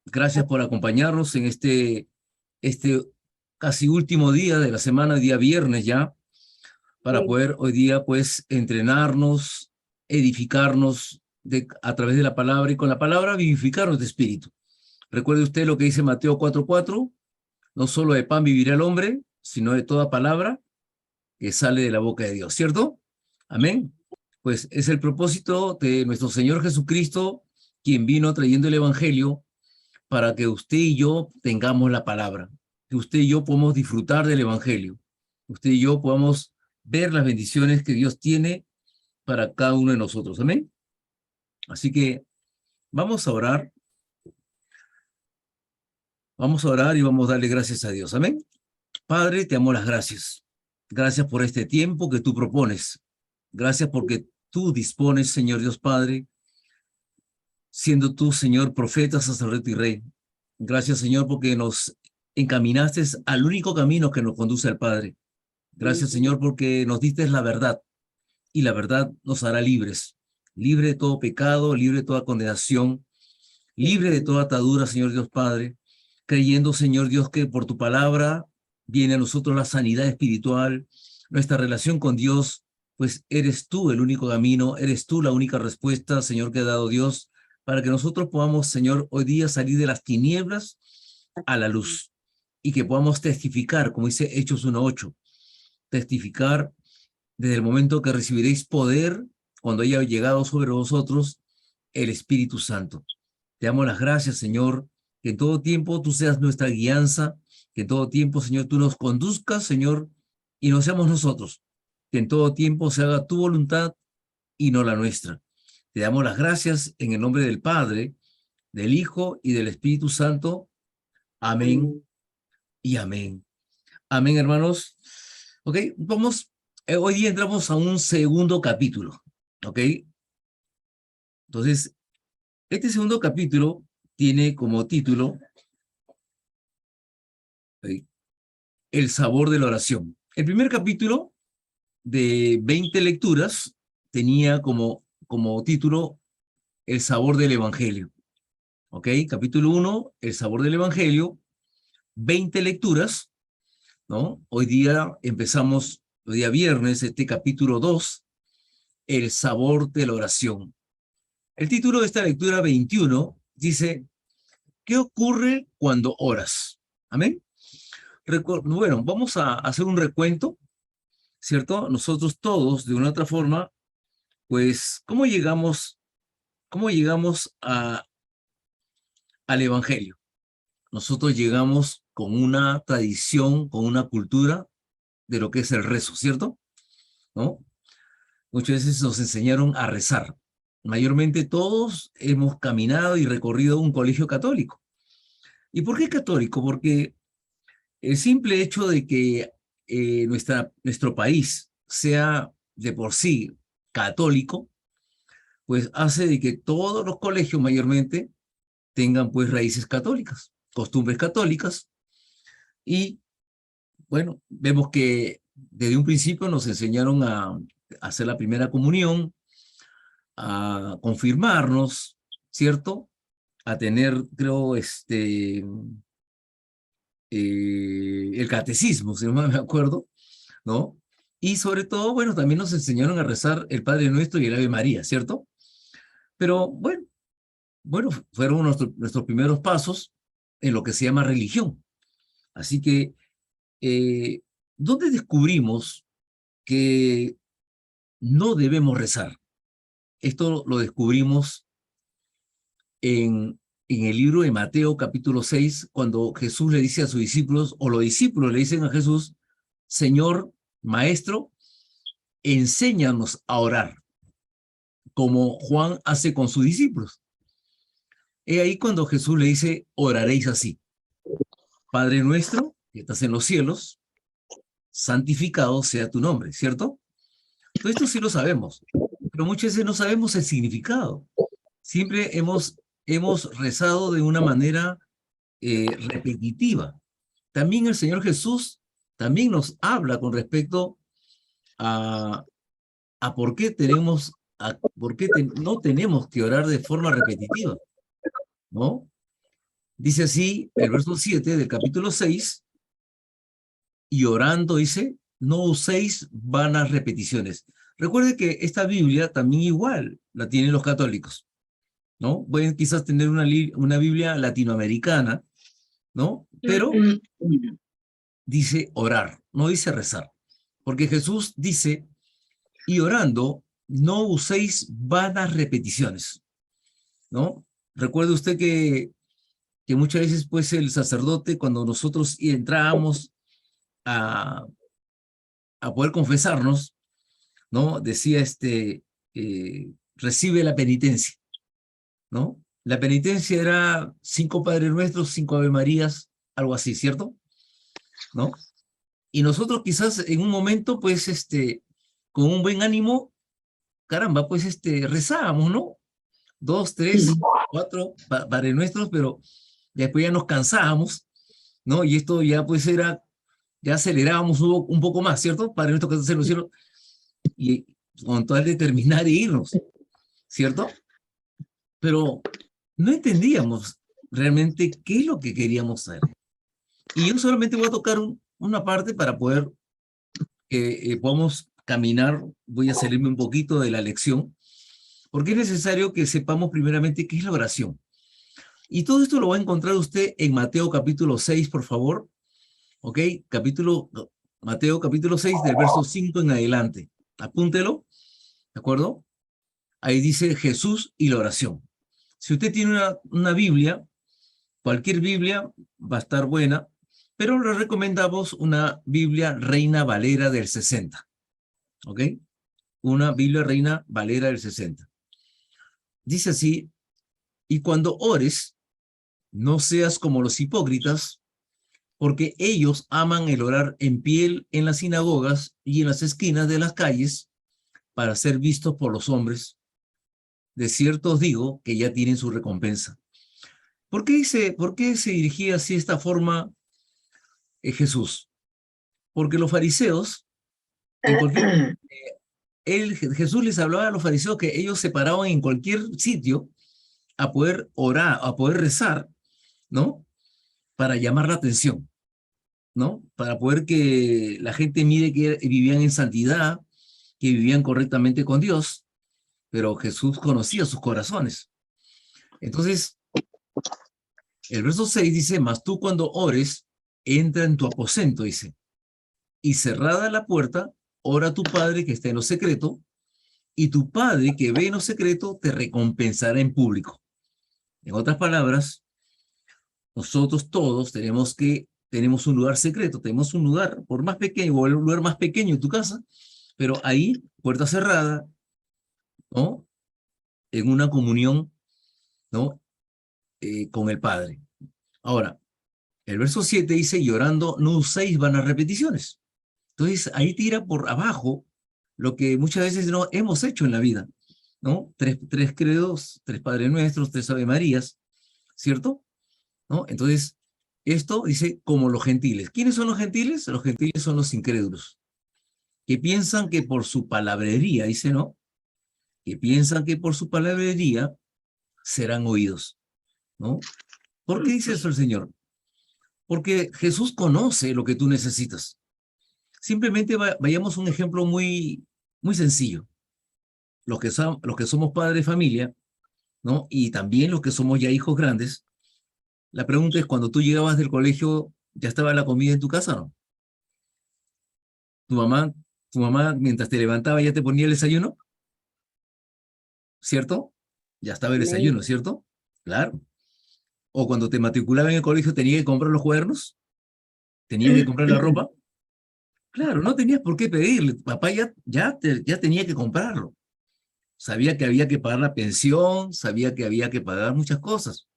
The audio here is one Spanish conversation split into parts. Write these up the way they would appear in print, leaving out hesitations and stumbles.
Gracias por acompañarnos en este casi último día de la semana, día viernes ya, para poder hoy día pues entrenarnos, edificarnos a través de la palabra y con la palabra vivificarnos de espíritu. Recuerde usted lo que dice Mateo 4:4, no solo de pan vivirá el hombre, sino de toda palabra que sale de la boca de Dios, ¿cierto? Amén. Pues es el propósito de nuestro Señor Jesucristo, quien vino trayendo el Evangelio para que usted y yo tengamos la palabra, que usted y yo podamos disfrutar del Evangelio, usted y yo podamos ver las bendiciones que Dios tiene para cada uno de nosotros. Amén. Así que vamos a orar y vamos a darle gracias a Dios. Amén. Padre, te amo las gracias. Gracias por este tiempo que tú propones. Gracias porque tú dispones, Señor Dios Padre, siendo tú, Señor, profeta, sacerdote y rey. Gracias, Señor, porque nos encaminaste al único camino que nos conduce al Padre. Gracias, Señor, porque nos diste la verdad y la verdad nos hará libres. Libre de todo pecado, libre de toda condenación, libre de toda atadura, Señor Dios Padre, creyendo, Señor Dios, que por tu palabra viene a nosotros la sanidad espiritual, nuestra relación con Dios, pues eres tú el único camino, eres tú la única respuesta, Señor, que ha dado Dios, para que nosotros podamos, Señor, hoy día salir de las tinieblas a la luz y que podamos testificar, como dice Hechos 1:8, testificar desde el momento que recibiréis poder, cuando haya llegado sobre vosotros el Espíritu Santo. Te damos las gracias, Señor, que en todo tiempo tú seas nuestra guianza, que en todo tiempo, Señor, tú nos conduzcas, Señor, y no seamos nosotros, que en todo tiempo se haga tu voluntad y no la nuestra. Te damos las gracias en el nombre del Padre, del Hijo y del Espíritu Santo. Amén y amén. Amén, hermanos. Ok, vamos, hoy día entramos a un segundo capítulo, ok. Entonces, este segundo capítulo tiene como título El sabor de la oración. El primer capítulo de 20 lecturas tenía como título El sabor del Evangelio. ¿Ok? Capítulo 1, El sabor del Evangelio, 20 lecturas, ¿no? Hoy día empezamos, hoy día viernes, este capítulo 2, El sabor de la oración. El título de esta lectura 21 dice, ¿qué ocurre cuando oras? Amén. Bueno, vamos a hacer un recuento, ¿cierto? Nosotros todos, de una u otra forma, pues, ¿cómo llegamos al Evangelio? Nosotros llegamos con una tradición, con una cultura de lo que es el rezo, ¿cierto? ¿No? Muchas veces nos enseñaron a rezar. Mayormente todos hemos caminado y recorrido un colegio católico. ¿Y por qué católico? Porque el simple hecho de que nuestro país sea de por sí católico, pues hace de que todos los colegios mayormente tengan pues raíces católicas, costumbres católicas, y bueno, vemos que desde un principio nos enseñaron a hacer la primera comunión, a confirmarnos, ¿cierto? A tener, creo, el catecismo, si no me acuerdo, ¿no? Y sobre todo, bueno, también nos enseñaron a rezar el Padre Nuestro y el Ave María, ¿cierto? Pero bueno, fueron nuestros primeros pasos en lo que se llama religión. Así que, ¿dónde descubrimos que no debemos rezar? Esto lo descubrimos en el libro de Mateo, capítulo 6, cuando Jesús le dice a sus discípulos, o los discípulos le dicen a Jesús, Señor, Maestro, enséñanos a orar, como Juan hace con sus discípulos. He ahí cuando Jesús le dice, oraréis así. Padre nuestro, que estás en los cielos, santificado sea tu nombre, ¿cierto? Todo esto sí lo sabemos, pero muchas veces no sabemos el significado. Siempre hemos rezado de una manera repetitiva. También el Señor Jesús también nos habla con respecto a, a por qué no tenemos que orar de forma repetitiva, ¿no? Dice así el verso 7 del capítulo 6, y orando dice, no uséis vanas repeticiones. Recuerde que esta Biblia también igual la tienen los católicos, ¿no? Pueden quizás tener una Biblia latinoamericana, ¿no? Pero dice orar, no dice rezar. Porque Jesús dice, y orando, no uséis vanas repeticiones, ¿no? Recuerde usted que muchas veces, pues, el sacerdote, cuando nosotros entrábamos a, a poder confesarnos, ¿no? Decía, recibe la penitencia, ¿no? La penitencia era 5 Padres Nuestros, 5 Ave Marías, algo así, ¿cierto? ¿No? Y nosotros quizás en un momento, pues, con un buen ánimo, caramba, pues, rezábamos, ¿no? 2, 3, 4 Padres Nuestros, pero después ya nos cansábamos, ¿no? Y esto ya, pues, ya acelerábamos un poco más, ¿cierto? Padre Nuestro que estás en los cielos, y con tal de terminar e irnos, ¿cierto? Pero no entendíamos realmente qué es lo que queríamos hacer. Y yo solamente voy a tocar una parte para poder que podamos caminar. Voy a salirme un poquito de la lección, porque es necesario que sepamos primeramente qué es la oración. Y todo esto lo va a encontrar usted en Mateo capítulo 6, por favor. ¿Ok? Mateo capítulo 6, del verso 5 en adelante. Apúntelo, ¿de acuerdo? Ahí dice Jesús y la oración. Si usted tiene una Biblia, cualquier Biblia va a estar buena, pero le recomendamos una Biblia Reina Valera del 60, ¿ok? Una Biblia Reina Valera del 60. Dice así, y cuando ores, no seas como los hipócritas, porque ellos aman el orar en pie en las sinagogas y en las esquinas de las calles para ser vistos por los hombres. De cierto os digo que ya tienen su recompensa. ¿Por qué se dirigía así de esta forma Jesús? Porque los fariseos, en cualquier, Jesús les hablaba a los fariseos que ellos se paraban en cualquier sitio a poder orar, a poder rezar, ¿no? Para llamar la atención, ¿no? Para poder que la gente mire que vivían en santidad, que vivían correctamente con Dios, pero Jesús conocía sus corazones. Entonces, el verso 6 dice, mas tú cuando ores, entra en tu aposento, dice, y cerrada la puerta, ora a tu Padre que está en lo secreto, y tu Padre que ve en lo secreto te recompensará en público. En otras palabras, nosotros todos tenemos un lugar secreto, tenemos un lugar, por más pequeño, o el lugar más pequeño en tu casa, pero ahí, puerta cerrada, ¿no? En una comunión, ¿no? Con el Padre. Ahora, el verso 7 dice, llorando no uséis vanas repeticiones. Entonces, ahí tira por abajo lo que muchas veces no hemos hecho en la vida, ¿no? Tres credos, 3 Padres Nuestros, 3 Ave Marías, ¿cierto? ¿No? Entonces, esto dice como los gentiles. ¿Quiénes son los gentiles? Los gentiles son los incrédulos, que piensan que por su palabrería, dice, ¿no? Que piensan que por su palabrería serán oídos, ¿no? ¿Por qué dice eso el Señor? Porque Jesús conoce lo que tú necesitas. Simplemente vayamos a un ejemplo muy sencillo. Los que somos padres de familia, ¿no? Y también los que somos ya hijos grandes, la pregunta es, cuando tú llegabas del colegio, ¿ya estaba la comida en tu casa, no? Tu mamá, tu mamá, mientras te levantaba, ya te ponía el desayuno, ¿cierto? Ya estaba el desayuno, ¿cierto? Claro. O cuando te matriculaba en el colegio, ¿tenía que comprar los cuadernos? ¿Tenía que comprar la ropa? Claro, no tenías por qué pedirle. Papá ya tenía que comprarlo. Sabía que había que pagar la pensión, sabía que había que pagar muchas cosas.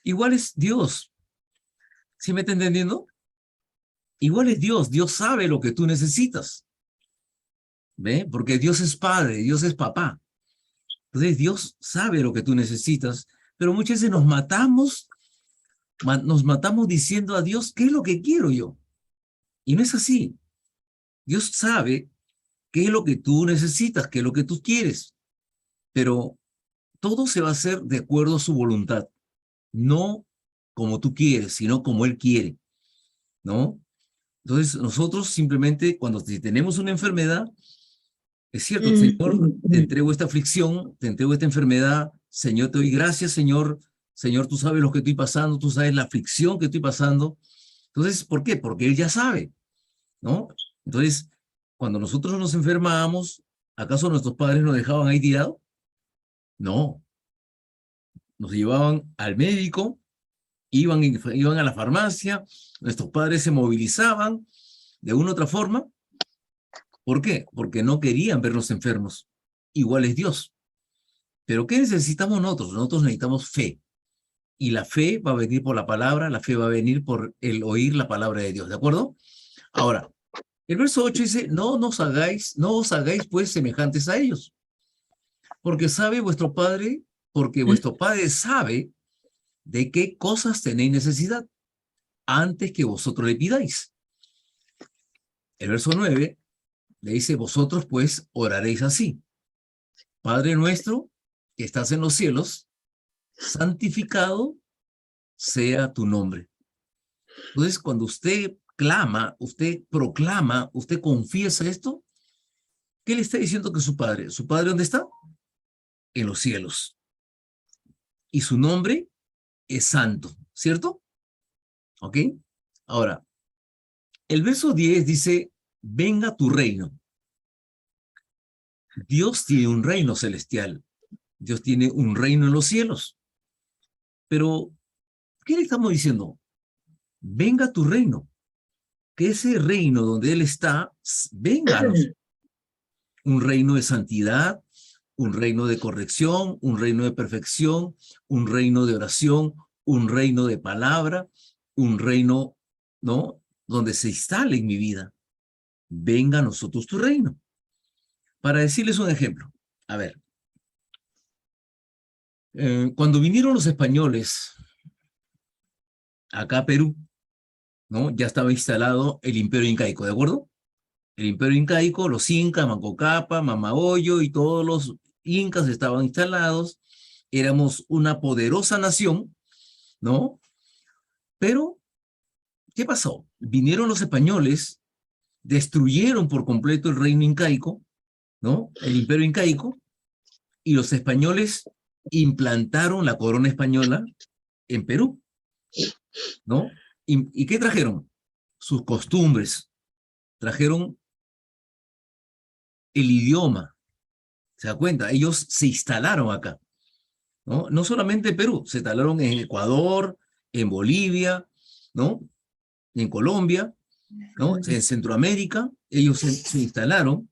Igual es Dios. ¿Sí me está entendiendo? Igual es Dios. Dios sabe lo que tú necesitas. ¿Ve? Porque Dios es padre, Dios es papá. Entonces Dios sabe lo que tú necesitas, pero muchas veces nos matamos diciendo a Dios, ¿qué es lo que quiero yo? Y no es así. Dios sabe qué es lo que tú necesitas, qué es lo que tú quieres, pero todo se va a hacer de acuerdo a su voluntad, no como tú quieres, sino como Él quiere, ¿no? Entonces, nosotros simplemente, cuando tenemos una enfermedad, es cierto, Señor, te entrego esta aflicción, te entrego esta enfermedad, Señor, te doy gracias, Señor. Señor, tú sabes lo que estoy pasando, tú sabes la aflicción que estoy pasando. Entonces, ¿por qué? Porque Él ya sabe, ¿no? Entonces, cuando nosotros nos enfermábamos, ¿acaso nuestros padres nos dejaban ahí tirados? No, nos llevaban al médico, iban a la farmacia, nuestros padres se movilizaban de una u otra forma. ¿Por qué? Porque no querían vernos enfermos. Igual es Dios. Pero ¿qué necesitamos nosotros? Nosotros necesitamos fe. Y la fe va a venir por la palabra, la fe va a venir por el oír la palabra de Dios, ¿de acuerdo? Ahora, el verso 8 dice, no os hagáis pues semejantes a ellos, porque sabe vuestro Padre, porque vuestro Padre sabe de qué cosas tenéis necesidad antes que vosotros le pidáis. El verso 9 le dice, vosotros pues oraréis así. Padre nuestro, que estás en los cielos, santificado sea tu nombre. Entonces, cuando usted clama, usted proclama, usted confiesa esto, ¿qué le está diciendo que su Padre? ¿Su Padre dónde está? En los cielos. Y su nombre es santo, ¿cierto? ¿Ok? Ahora, el verso 10 dice, venga tu reino. Dios tiene un reino celestial. Dios tiene un reino en los cielos. Pero, ¿qué le estamos diciendo? Venga tu reino. Que ese reino donde Él está, venga a nosotros. Un reino de santidad, un reino de corrección, un reino de perfección, un reino de oración, un reino de palabra, un reino, ¿no? Donde se instale en mi vida. Venga a nosotros tu reino. Para decirles un ejemplo, a ver, cuando vinieron los españoles acá a Perú, ¿no? Ya estaba instalado el imperio incaico, ¿de acuerdo? El imperio incaico, los incas, Manco Cápac, Mamahoyo y todos los incas estaban instalados. Éramos una poderosa nación, ¿no? Pero, ¿qué pasó? Vinieron los españoles, destruyeron por completo el reino incaico, ¿no? El imperio incaico, y los españoles implantaron la corona española en Perú, ¿no? ¿Y qué trajeron? Sus costumbres, trajeron el idioma, ¿se da cuenta? Ellos se instalaron acá, ¿no? No solamente en Perú, se instalaron en Ecuador, en Bolivia, ¿no? En Colombia, ¿no? En Centroamérica, ellos se instalaron,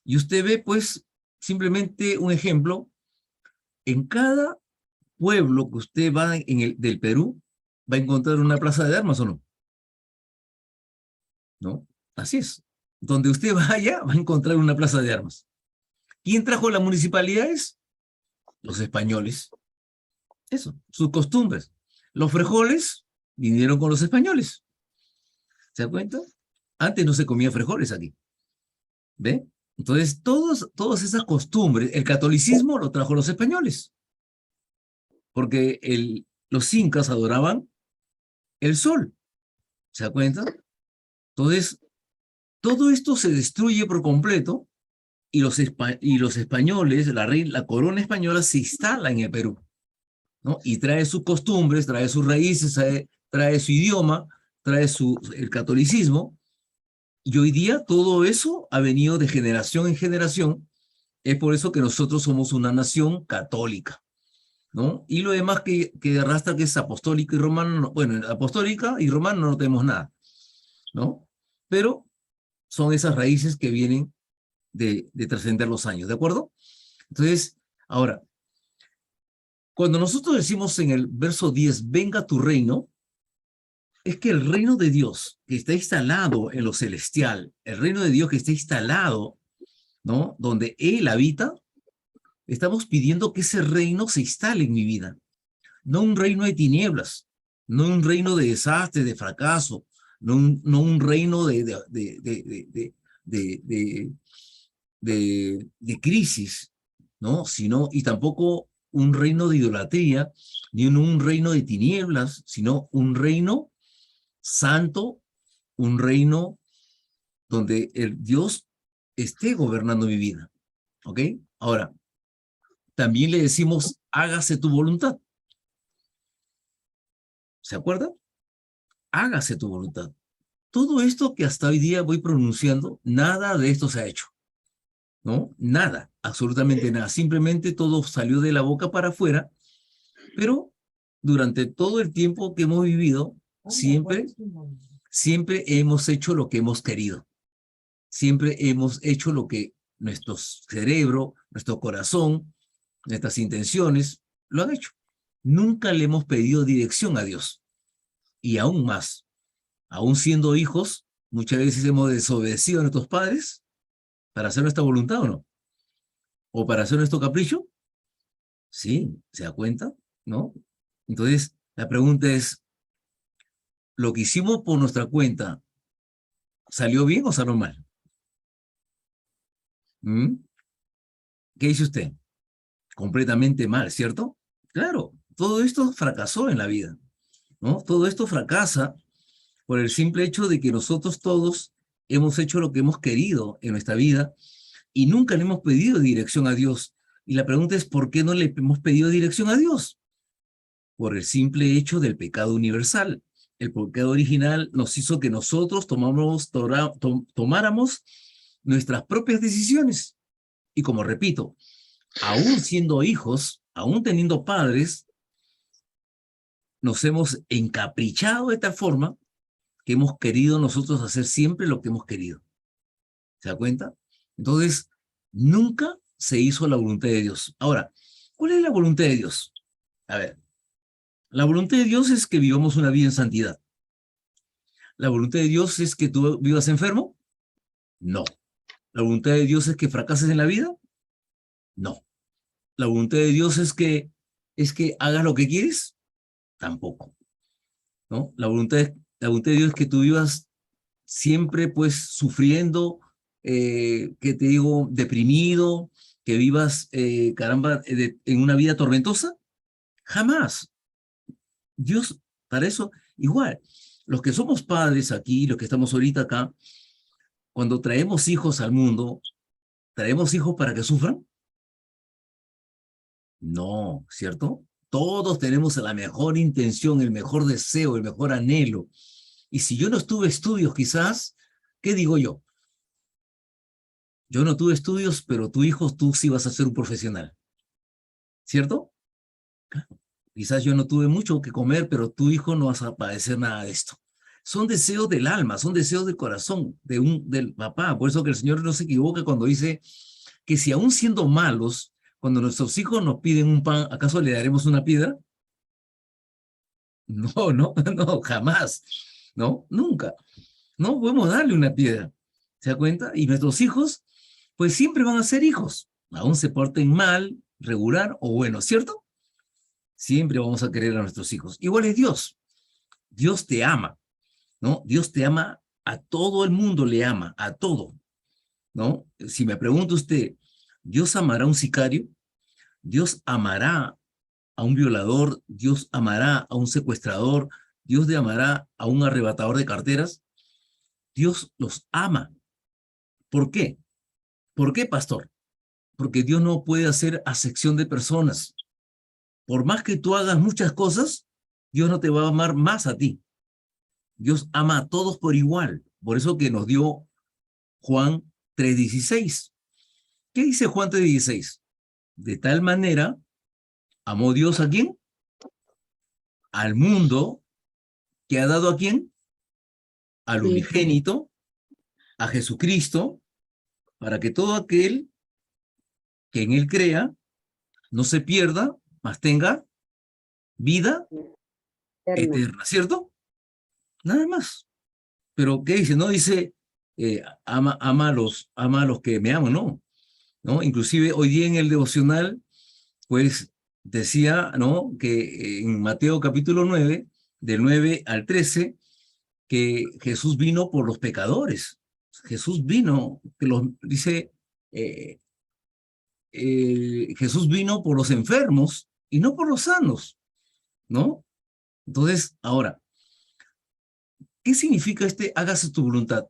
y usted ve, pues, simplemente un ejemplo, en cada pueblo que usted va del Perú, va a encontrar una plaza de armas o no, ¿no? Así es. Donde usted vaya, va a encontrar una plaza de armas. ¿Quién trajo las municipalidades? Los españoles. Eso, sus costumbres. Los frijoles vinieron con los españoles. ¿Se da cuenta? Antes no se comía frijoles aquí. ¿Ve? Entonces, todas esas costumbres, el catolicismo lo trajo los españoles, porque los incas adoraban el sol. ¿Se da cuenta? Entonces, todo esto se destruye por completo y los españoles, la corona española se instala en el Perú, ¿no? Y trae sus costumbres, trae sus raíces, trae su idioma, trae el catolicismo. Y hoy día todo eso ha venido de generación en generación. Es por eso que nosotros somos una nación católica, ¿no? Y lo demás que arrastra, que es apostólica y romana, bueno, apostólica y romana no tenemos nada, ¿no? Pero son esas raíces que vienen de trascender los años, ¿de acuerdo? Entonces, ahora, cuando nosotros decimos en el verso 10, venga tu reino, es que el reino de Dios que está instalado en lo celestial, el reino de Dios que está instalado, ¿no? Donde Él habita, estamos pidiendo que ese reino se instale en mi vida. No un reino de tinieblas, no un reino de desastre, de fracaso, no un reino de crisis, ¿no? Sino, y tampoco un reino de idolatría, ni un reino de tinieblas, sino un reino santo, un reino donde el Dios esté gobernando mi vida. ¿Ok? Ahora, también le decimos, hágase tu voluntad. ¿Se acuerda? Hágase tu voluntad. Todo esto que hasta hoy día voy pronunciando, nada de esto se ha hecho, ¿no? Nada, absolutamente nada. Simplemente todo salió de la boca para afuera, pero durante todo el tiempo que hemos vivido, siempre hemos hecho lo que hemos querido. Siempre hemos hecho lo que nuestro cerebro, nuestro corazón, nuestras intenciones lo han hecho. Nunca le hemos pedido dirección a Dios. Y aún más, aún siendo hijos, muchas veces hemos desobedecido a nuestros padres para hacer nuestra voluntad o no. O para hacer nuestro capricho. Sí, ¿se da cuenta? ¿No? Entonces, la pregunta es, ¿lo que hicimos por nuestra cuenta salió bien o salió mal? ¿Mm? ¿Qué dice usted? Completamente mal, ¿cierto? Claro, todo esto fracasó en la vida, ¿no? Todo esto fracasa por el simple hecho de que nosotros todos hemos hecho lo que hemos querido en nuestra vida y nunca le hemos pedido dirección a Dios. Y la pregunta es, ¿por qué no le hemos pedido dirección a Dios? Por el simple hecho del pecado universal. El pecado original nos hizo que nosotros tomáramos nuestras propias decisiones. Y como repito, aún siendo hijos, aún teniendo padres, nos hemos encaprichado de tal forma que hemos querido nosotros hacer siempre lo que hemos querido. ¿Se da cuenta? Entonces, nunca se hizo la voluntad de Dios. Ahora, ¿cuál es la voluntad de Dios? A ver, la voluntad de Dios es que vivamos una vida en santidad. ¿La voluntad de Dios es que tú vivas enfermo? No. ¿La voluntad de Dios es que fracases en la vida? No. ¿La voluntad de Dios es que hagas lo que quieres? Tampoco. ¿No? La voluntad de Dios es que tú vivas siempre pues sufriendo, que te digo, deprimido, que vivas, caramba, en una vida tormentosa. Jamás. Dios, para eso, igual, los que somos padres aquí, los que estamos ahorita acá, cuando traemos hijos al mundo, ¿traemos hijos para que sufran? No, ¿cierto? Todos tenemos la mejor intención, el mejor deseo, el mejor anhelo. Y si yo no tuve estudios, quizás, ¿qué digo yo? Yo no tuve estudios, pero tu hijo, tú sí vas a ser un profesional, ¿cierto? Quizás yo no tuve mucho que comer, pero tu hijo no vas a padecer nada de esto. Son deseos del alma, son deseos del corazón, del papá. Por eso que el Señor no se equivoca cuando dice que si aún siendo malos, cuando nuestros hijos nos piden un pan, ¿acaso le daremos una piedra? No, no, no, jamás. No, nunca. No podemos darle una piedra. ¿Se da cuenta? Y nuestros hijos, pues siempre van a ser hijos. Aún se porten mal, regular o bueno, ¿cierto? Siempre vamos a querer a nuestros hijos. Igual es Dios. Dios te ama, ¿no? Dios te ama, a todo el mundo le ama, a todo, ¿no? Si me pregunta usted, ¿Dios amará a un sicario? ¿Dios amará a un violador? ¿Dios amará a un secuestrador? ¿Dios le amará a un arrebatador de carteras? Dios los ama. ¿Por qué? ¿Por qué, pastor? Porque Dios no puede hacer acepción de personas. Por más que tú hagas muchas cosas, Dios no te va a amar más a ti. Dios ama a todos por igual. Por eso que nos dio Juan 3:16. ¿Qué dice Juan 3:16? De tal manera, amó Dios ¿a quién? Al mundo, que ha dado ¿a quién? Al Sí. unigénito, a Jesucristo, para que todo aquel que en él crea no se pierda, mas tenga vida Eterna. eterna, ¿cierto? Nada más. Pero ¿qué dice? No dice, ama a los que me aman, no. ¿No? Inclusive hoy día en el devocional, pues decía, ¿no? Que en Mateo capítulo 9, del 9 al 13, que Jesús vino por los pecadores. Jesús vino, que los, dice, eh, Jesús vino por los enfermos y no por los sanos, ¿no? Entonces, ahora, ¿qué significa hágase tu voluntad?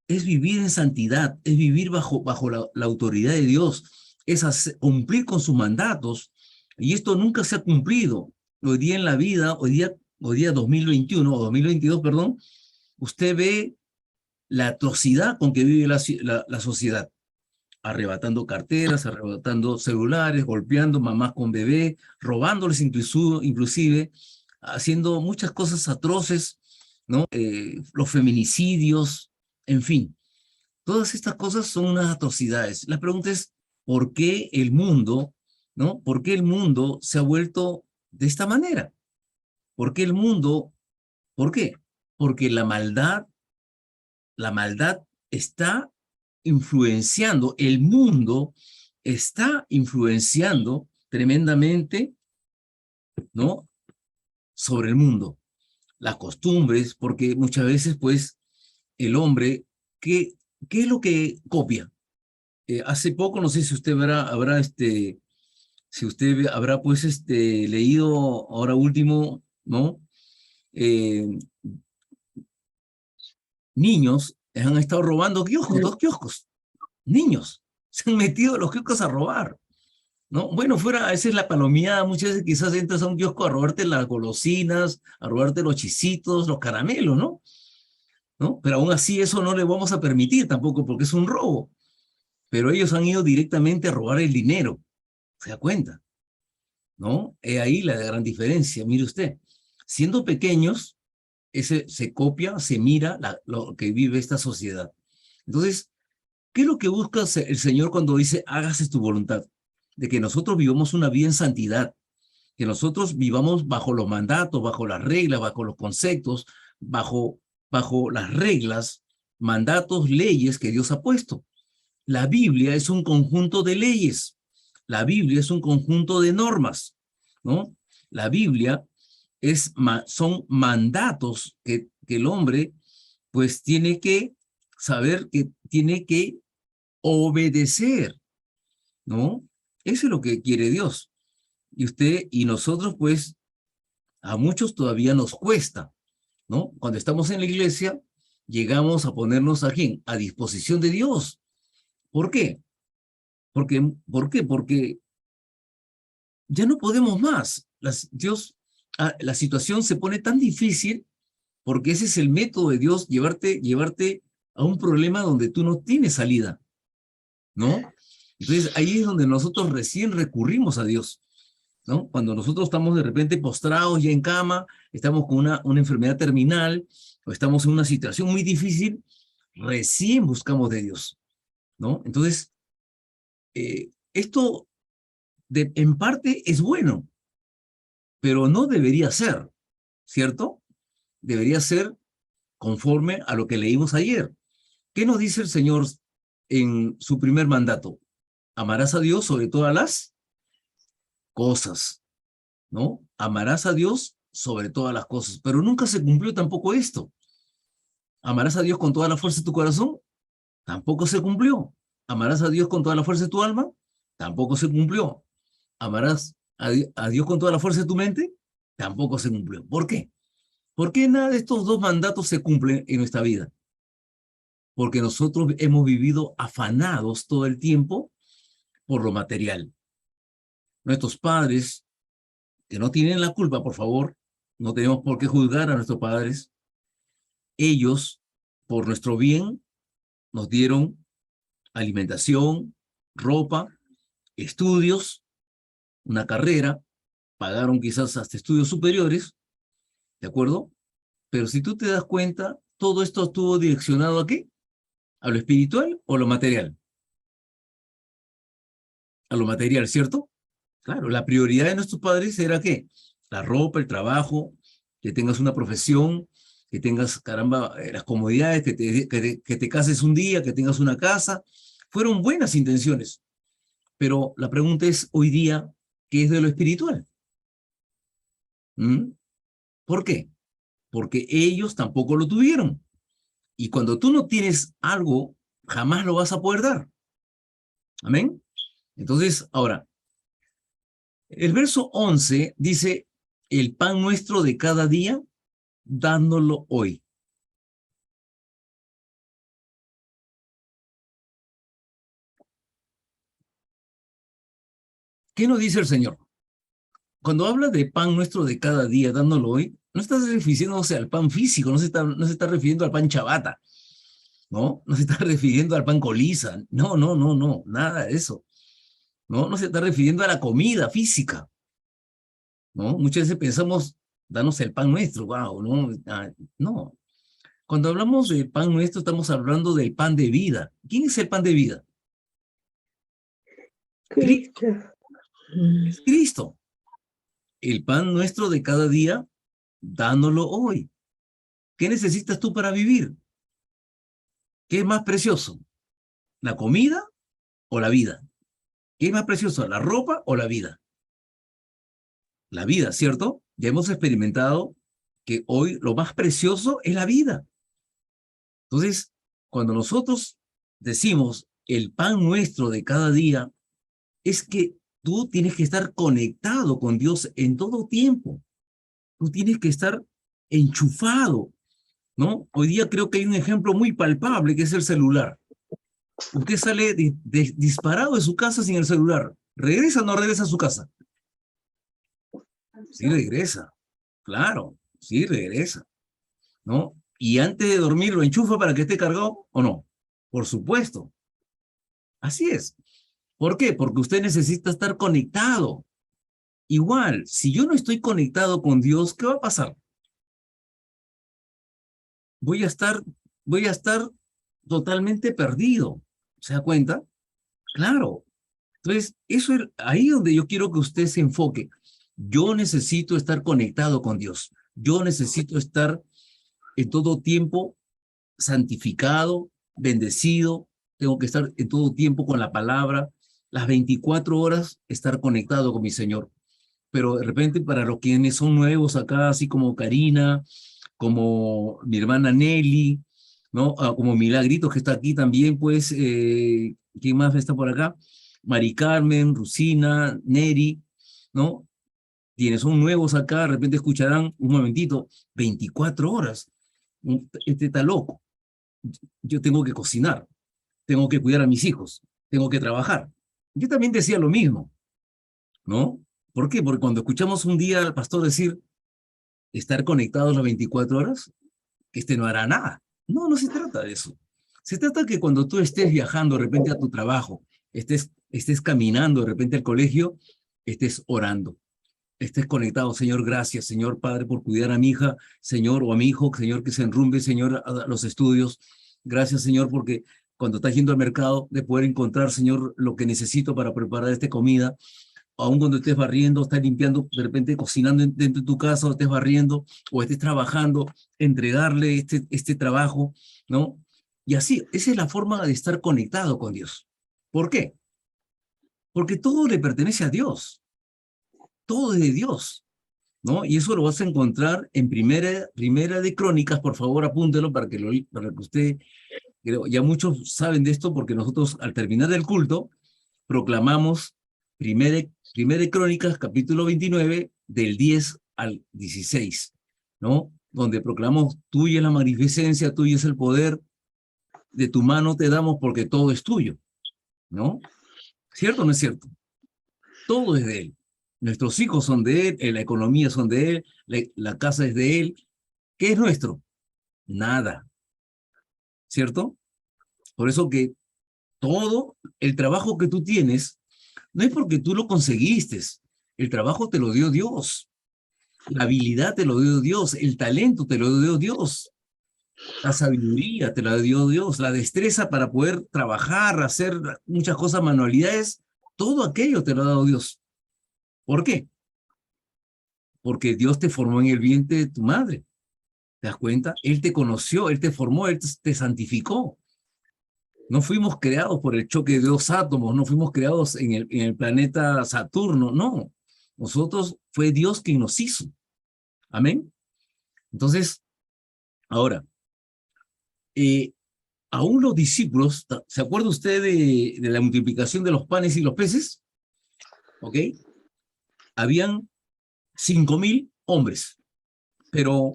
Es vivir en santidad, es vivir bajo la autoridad de Dios, es cumplir con sus mandatos, y esto nunca se ha cumplido. Hoy día en la vida, hoy día 2021 o 2022, perdón, usted ve la atrocidad con que vive la sociedad, arrebatando carteras, arrebatando celulares, golpeando mamás con bebé, robándoles inclusive, haciendo muchas cosas atroces, ¿no? Los feminicidios, en fin. Todas estas cosas son unas atrocidades. La pregunta es, ¿por qué el mundo, ¿no? ¿Por qué el mundo se ha vuelto de esta manera? ¿Por qué el mundo? ¿Por qué? Porque la maldad está influenciando, el mundo está influenciando tremendamente, ¿no? Sobre el mundo. Las costumbres, porque muchas veces, pues, el hombre, ¿qué es lo que copia? Hace poco, no sé si usted si usted habrá pues leído ahora último, ¿no? Eh, Niños han estado robando kioscos, dos kioscos, niños, se han metido a los kioscos a robar, ¿no? Bueno, esa es la palomeada, muchas veces quizás entras a un kiosco a robarte las golosinas, a robarte los chisitos, los caramelos, ¿no? ¿No? Pero aún así eso no le vamos a permitir tampoco porque es un robo, pero ellos han ido directamente a robar el dinero, ¿se da cuenta? ¿No? He ahí la gran diferencia. Mire usted, siendo pequeños, se copia, se mira lo que vive esta sociedad. Entonces, ¿qué es lo que busca el Señor cuando dice, hágase tu voluntad? De que nosotros vivamos una vida en santidad, que nosotros vivamos bajo los mandatos, bajo las reglas, bajo los conceptos, bajo las reglas, mandatos, leyes que Dios ha puesto. La Biblia es un conjunto de leyes. La Biblia es un conjunto de normas, ¿no? La Biblia son mandatos que el hombre pues tiene que saber que tiene que obedecer, ¿no? Eso es lo que quiere Dios. Y usted y nosotros pues a muchos todavía nos cuesta, ¿no? Cuando estamos en la iglesia llegamos a ponernos aquí a disposición de Dios. ¿Por qué? ¿Por qué? Porque ya no podemos más. La situación se pone tan difícil porque ese es el método de Dios, llevarte a un problema donde tú no tienes salida, ¿no? Entonces ahí es donde nosotros recién recurrimos a Dios, ¿no? Cuando nosotros estamos de repente postrados ya en cama, estamos con una enfermedad terminal o estamos en una situación muy difícil, recién buscamos de Dios, ¿no? Entonces, esto en parte es bueno, pero no debería ser, ¿cierto? Debería ser conforme a lo que leímos ayer. ¿Qué nos dice el Señor en su primer mandato? Amarás a Dios sobre todas las cosas, ¿no? Amarás a Dios sobre todas las cosas, pero nunca se cumplió tampoco esto. ¿Amarás a Dios con toda la fuerza de tu corazón? Tampoco se cumplió. ¿Amarás a Dios con toda la fuerza de tu alma? Tampoco se cumplió. ¿Amarás a Dios con toda la fuerza de tu mente? Tampoco se cumplió. ¿Por qué? ¿Por qué nada de estos dos mandatos se cumplen en nuestra vida? Porque nosotros hemos vivido afanados todo el tiempo por lo material. Nuestros padres, que no tienen la culpa, por favor, no tenemos por qué juzgar a nuestros padres, ellos, por nuestro bien, nos dieron alimentación, ropa, estudios, una carrera, pagaron quizás hasta estudios superiores, ¿de acuerdo? Pero si tú te das cuenta, todo esto estuvo direccionado ¿a qué? ¿A lo espiritual o a lo material? A lo material, ¿cierto? Claro, la prioridad de nuestros padres era ¿qué? La ropa, el trabajo, que tengas una profesión, que tengas, caramba, las comodidades, que te cases un día, que tengas una casa. Fueron buenas intenciones, pero la pregunta es hoy día, ¿qué es de lo espiritual? ¿Mm? ¿Por qué? Porque ellos tampoco lo tuvieron. Y cuando tú no tienes algo, jamás lo vas a poder dar. ¿Amén? Entonces, ahora, el verso 11 dice, el pan nuestro de cada día, dándolo hoy. ¿Qué nos dice el Señor? Cuando habla de pan nuestro de cada día, dándolo hoy, no está refiriéndose al pan físico, no se está refiriendo al pan chabata, ¿no? No se está refiriendo al pan coliza, no, nada de eso, ¿no? No se está refiriendo a la comida física, ¿no? Muchas veces pensamos, danos el pan nuestro, wow, ¿no? No. Cuando hablamos de pan nuestro, estamos hablando del pan de vida. ¿Quién es el pan de vida? Cristo. Cristo. Es Cristo. El pan nuestro de cada día, dándolo hoy. ¿Qué necesitas tú para vivir? ¿Qué es más precioso? ¿La comida o la vida? ¿Qué es más precioso? ¿La ropa o la vida? La vida, ¿cierto? Ya hemos experimentado que hoy lo más precioso es la vida. Entonces, cuando nosotros decimos el pan nuestro de cada día, es que tú tienes que estar conectado con Dios en todo tiempo. Tú tienes que estar enchufado, ¿no? Hoy día creo que hay un ejemplo muy palpable que es el celular. Usted sale disparado de su casa sin el celular. ¿Regresa o no regresa a su casa? Sí regresa, claro, sí regresa, ¿no? Y antes de dormir lo enchufa para que esté cargado o no. Por supuesto. Así es. ¿Por qué? Porque usted necesita estar conectado. Igual, si yo no estoy conectado con Dios, ¿qué va a pasar? Voy a estar, voy a estar totalmente perdido. ¿Se da cuenta? Claro. Entonces, eso es ahí donde yo quiero que usted se enfoque. Yo necesito estar conectado con Dios. Yo necesito estar en todo tiempo santificado, bendecido. Tengo que estar en todo tiempo con la palabra. Las 24 horas estar conectado con mi Señor. Pero de repente para los quienes son nuevos acá, así como Karina, como mi hermana Nelly, ¿no? Como Milagritos que está aquí también, pues, ¿quién más está por acá? Mari Carmen, Rusina, Neri, ¿no? Quienes son nuevos acá, de repente escucharán un momentito, 24 horas. Este está loco. Yo tengo que cocinar, tengo que cuidar a mis hijos, tengo que trabajar. Yo también decía lo mismo, ¿no? ¿Por qué? Porque cuando escuchamos un día al pastor decir estar conectados las 24 horas, que no hará nada. No, no se trata de eso. Se trata que cuando tú estés viajando de repente a tu trabajo, estés caminando de repente al colegio, estés orando, estés conectado. Señor, gracias, Señor Padre, por cuidar a mi hija, Señor, o a mi hijo, Señor, que se enrumbe, Señor, a los estudios. Gracias, Señor, porque cuando estás yendo al mercado, de poder encontrar, Señor, lo que necesito para preparar esta comida, aun cuando estés barriendo, estás limpiando, de repente cocinando dentro de tu casa, o estés barriendo, o estés trabajando, entregarle este trabajo, ¿no? Y así, esa es la forma de estar conectado con Dios. ¿Por qué? Porque todo le pertenece a Dios, todo es de Dios, ¿no? Y eso lo vas a encontrar en primera de Crónicas, por favor, apúntelo para que usted, creo, ya muchos saben de esto, porque nosotros al terminar el culto, proclamamos primera de Crónicas, capítulo 29, del 10 al 16, ¿no? Donde proclamamos, tuya es la magnificencia, tuyo es el poder, de tu mano te damos porque todo es tuyo, ¿no? ¿Cierto o no es cierto? Todo es de Él. Nuestros hijos son de Él, la economía son de Él, la casa es de Él. ¿Qué es nuestro? Nada, ¿cierto? Por eso que todo el trabajo que tú tienes no es porque tú lo conseguiste, el trabajo te lo dio Dios, la habilidad te lo dio Dios, el talento te lo dio Dios, la sabiduría te la dio Dios, la destreza para poder trabajar, hacer muchas cosas, manualidades, todo aquello te lo ha dado Dios. ¿Por qué? Porque Dios te formó en el vientre de tu madre. ¿Te das cuenta? Él te conoció, Él te formó, Él te santificó. No fuimos creados por el choque de dos átomos, no fuimos creados en el planeta Saturno, no. Nosotros fue Dios quien nos hizo. Amén. Entonces, ahora, aún los discípulos, ¿se acuerda usted de la multiplicación de los panes y los peces? ¿Ok? Habían 5.000 hombres, pero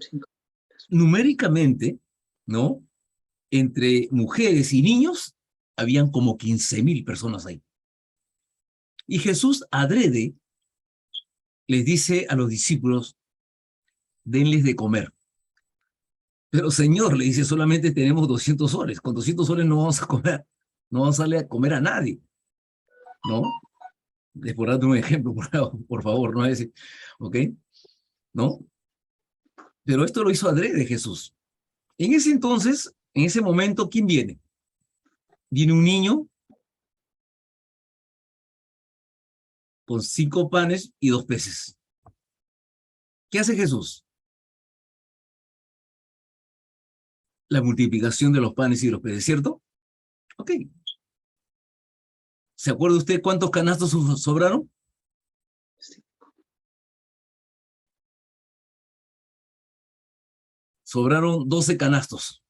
numéricamente, ¿no? Entre mujeres y niños, habían como 15.000 personas ahí. Y Jesús adrede les dice a los discípulos, denles de comer. Pero Señor, le dice, solamente tenemos 200 soles. Con 200 soles no vamos a comer, no vamos a darle a comer a nadie, ¿no? Les por darte un ejemplo, por favor, no es decir, ¿ok? ¿No? Pero esto lo hizo adrede Jesús. En ese entonces, en ese momento, ¿quién viene? Viene un niño con 5 panes y 2 peces. ¿Qué hace Jesús? La multiplicación de los panes y de los peces, ¿cierto? Ok. ¿Se acuerda usted cuántos canastos sobraron? Sobraron 12 canastos.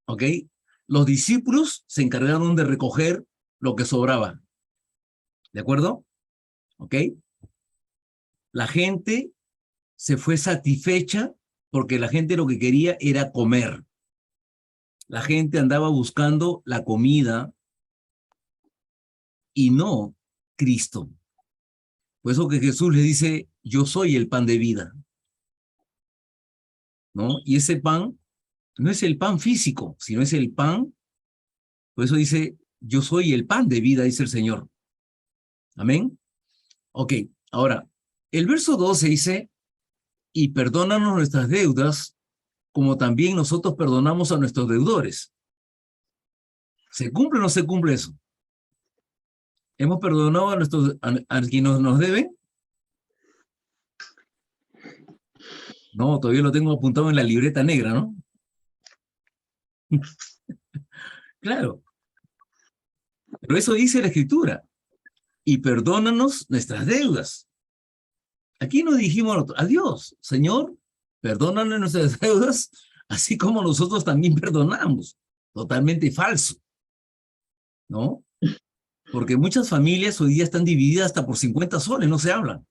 ¿Ok? Los discípulos se encargaron de recoger lo que sobraba. ¿De acuerdo? ¿Ok? La gente se fue satisfecha porque la gente lo que quería era comer. La gente andaba buscando la comida y no Cristo. Por eso que Jesús le dice, yo soy el pan de vida, ¿no? Y ese pan no es el pan físico, sino es el pan, por eso dice, yo soy el pan de vida, dice el Señor. Amén. Ok, ahora, el verso 12 dice, y perdónanos nuestras deudas, como también nosotros perdonamos a nuestros deudores. ¿Se cumple o no se cumple eso? ¿Hemos perdonado a quienes nos deben? No, todavía lo tengo apuntado en la libreta negra, ¿no? Claro, pero eso dice la Escritura. Y perdónanos nuestras deudas. Aquí no dijimos a Dios, Señor, perdónanos nuestras deudas, así como nosotros también perdonamos. Totalmente falso, ¿no? Porque muchas familias hoy día están divididas hasta por 50 soles, no se hablan,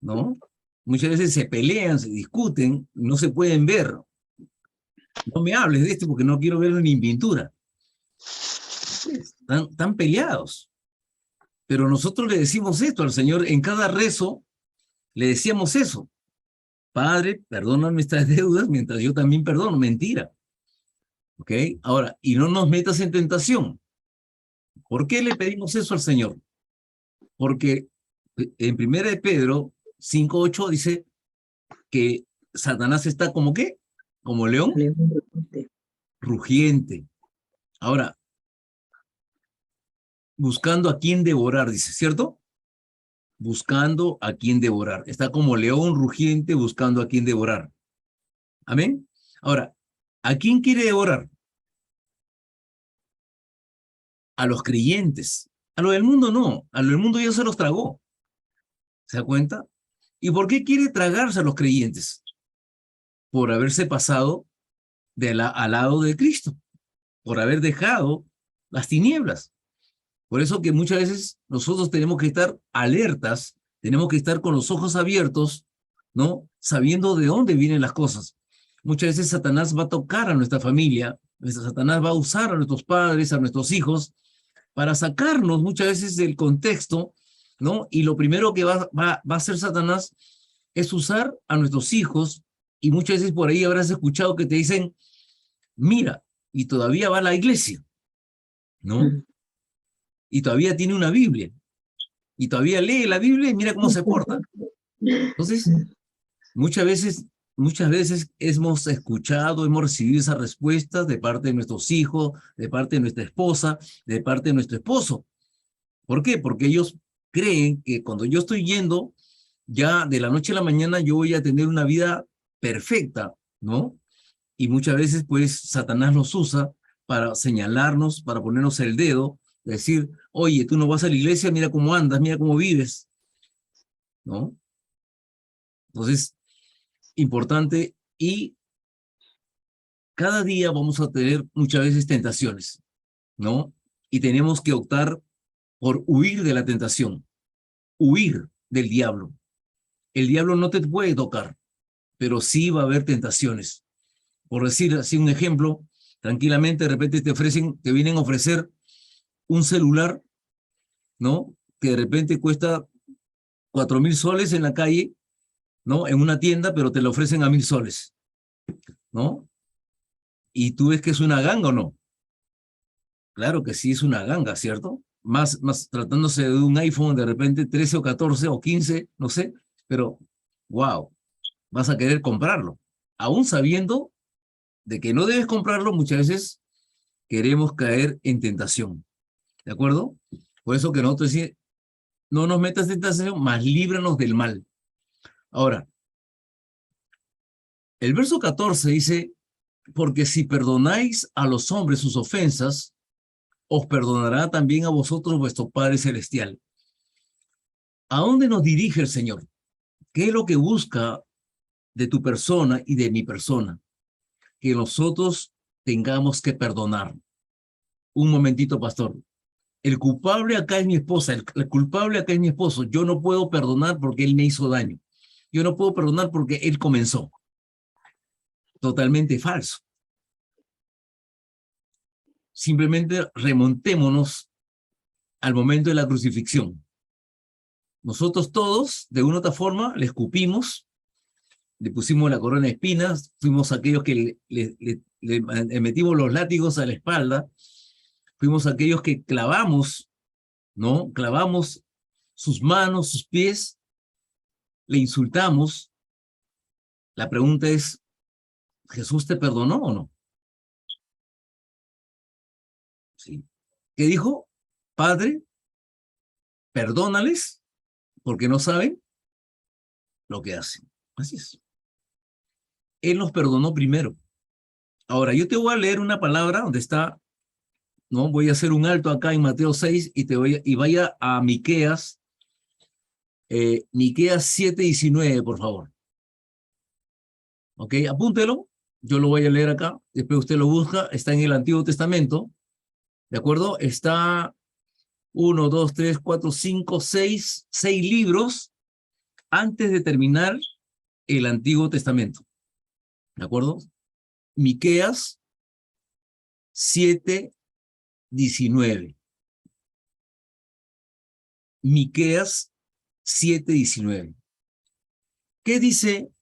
¿no? Muchas veces se pelean, se discuten, no se pueden ver. No me hables de esto porque no quiero verlo ni en pintura. Están peleados. Pero nosotros le decimos esto al Señor, en cada rezo le decíamos eso. Padre, perdona nuestras deudas mientras yo también perdono. Mentira. ¿Ok? Ahora, y no nos metas en tentación. ¿Por qué le pedimos eso al Señor? Porque en 1 de Pedro 5:8 dice que Satanás está como ¿qué? Como león rugiente. Ahora, buscando a quién devorar, dice, ¿cierto? Buscando a quién devorar. Está como león rugiente buscando a quién devorar. Amén. Ahora, ¿a quién quiere devorar? A los creyentes. A lo del mundo no. A lo del mundo ya se los tragó. ¿Se da cuenta? ¿Y por qué quiere tragarse a los creyentes? Por haberse pasado al lado de Cristo, por haber dejado las tinieblas. Por eso que muchas veces nosotros tenemos que estar alertas, tenemos que estar con los ojos abiertos, ¿no? Sabiendo de dónde vienen las cosas. Muchas veces Satanás va a tocar a nuestra familia, Satanás va a usar a nuestros padres, a nuestros hijos, para sacarnos muchas veces del contexto, ¿no? Y lo primero que va a hacer Satanás es usar a nuestros hijos, y muchas veces por ahí habrás escuchado que te dicen, mira, y todavía va a la iglesia, ¿no? Y todavía tiene una Biblia, y todavía lee la Biblia y mira cómo se porta. Entonces, muchas veces hemos escuchado, hemos recibido esas respuestas de parte de nuestros hijos, de parte de nuestra esposa, de parte de nuestro esposo. ¿Por qué? Porque ellos creen que cuando yo estoy yendo, ya de la noche a la mañana yo voy a tener una vida perfecta, ¿no? Y muchas veces, pues, Satanás los usa para señalarnos, para ponernos el dedo, decir, oye, tú no vas a la iglesia, mira cómo andas, mira cómo vives, ¿no? Entonces, importante, y cada día vamos a tener muchas veces tentaciones, ¿no? Y tenemos que optar por huir de la tentación, huir del diablo. El diablo no te puede tocar, pero sí va a haber tentaciones. Por decir así un ejemplo, tranquilamente de repente te vienen a ofrecer un celular, ¿no? Que de repente cuesta 4.000 soles en la calle, ¿no? En una tienda, pero te lo ofrecen a 1.000 soles, ¿no? Y tú ves que es una ganga o no. Claro que sí es una ganga, ¿cierto? Más tratándose de un iPhone de repente 13 o 14 o 15, no sé, pero wow, vas a querer comprarlo. Aún sabiendo de que no debes comprarlo, muchas veces queremos caer en tentación, ¿de acuerdo? Por eso que nosotros decimos, no nos metas en tentación, mas líbranos del mal. Ahora, el verso 14 dice, porque si perdonáis a los hombres sus ofensas, os perdonará también a vosotros vuestro Padre Celestial. ¿A dónde nos dirige el Señor? ¿Qué es lo que busca de tu persona y de mi persona? Que nosotros tengamos que perdonar. Un momentito, pastor. El culpable acá es mi esposa, el culpable acá es mi esposo. Yo no puedo perdonar porque él me hizo daño. Yo no puedo perdonar porque él comenzó. Totalmente falso. Simplemente remontémonos al momento de la crucifixión. Nosotros todos, de una u otra forma, le escupimos, le pusimos la corona de espinas, fuimos aquellos que le metimos los látigos a la espalda, fuimos aquellos que clavamos, ¿no? Clavamos sus manos, sus pies, le insultamos. La pregunta es, ¿Jesús te perdonó o no? Sí. ¿Qué dijo? Padre, perdónales porque no saben lo que hacen. Así es. Él nos perdonó primero. Ahora, yo te voy a leer una palabra donde está, ¿no? Voy a hacer un alto acá en Mateo 6 y vaya a Miqueas, Miqueas 7:19, por favor. ¿Ok? Apúntelo. Yo lo voy a leer acá. Después usted lo busca. Está en el Antiguo Testamento. ¿De acuerdo? Está 1, 2, 3, 4, 5, 6 libros antes de terminar el Antiguo Testamento. ¿De acuerdo? Miqueas 7:19. Miqueas 7:19. ¿Qué dice?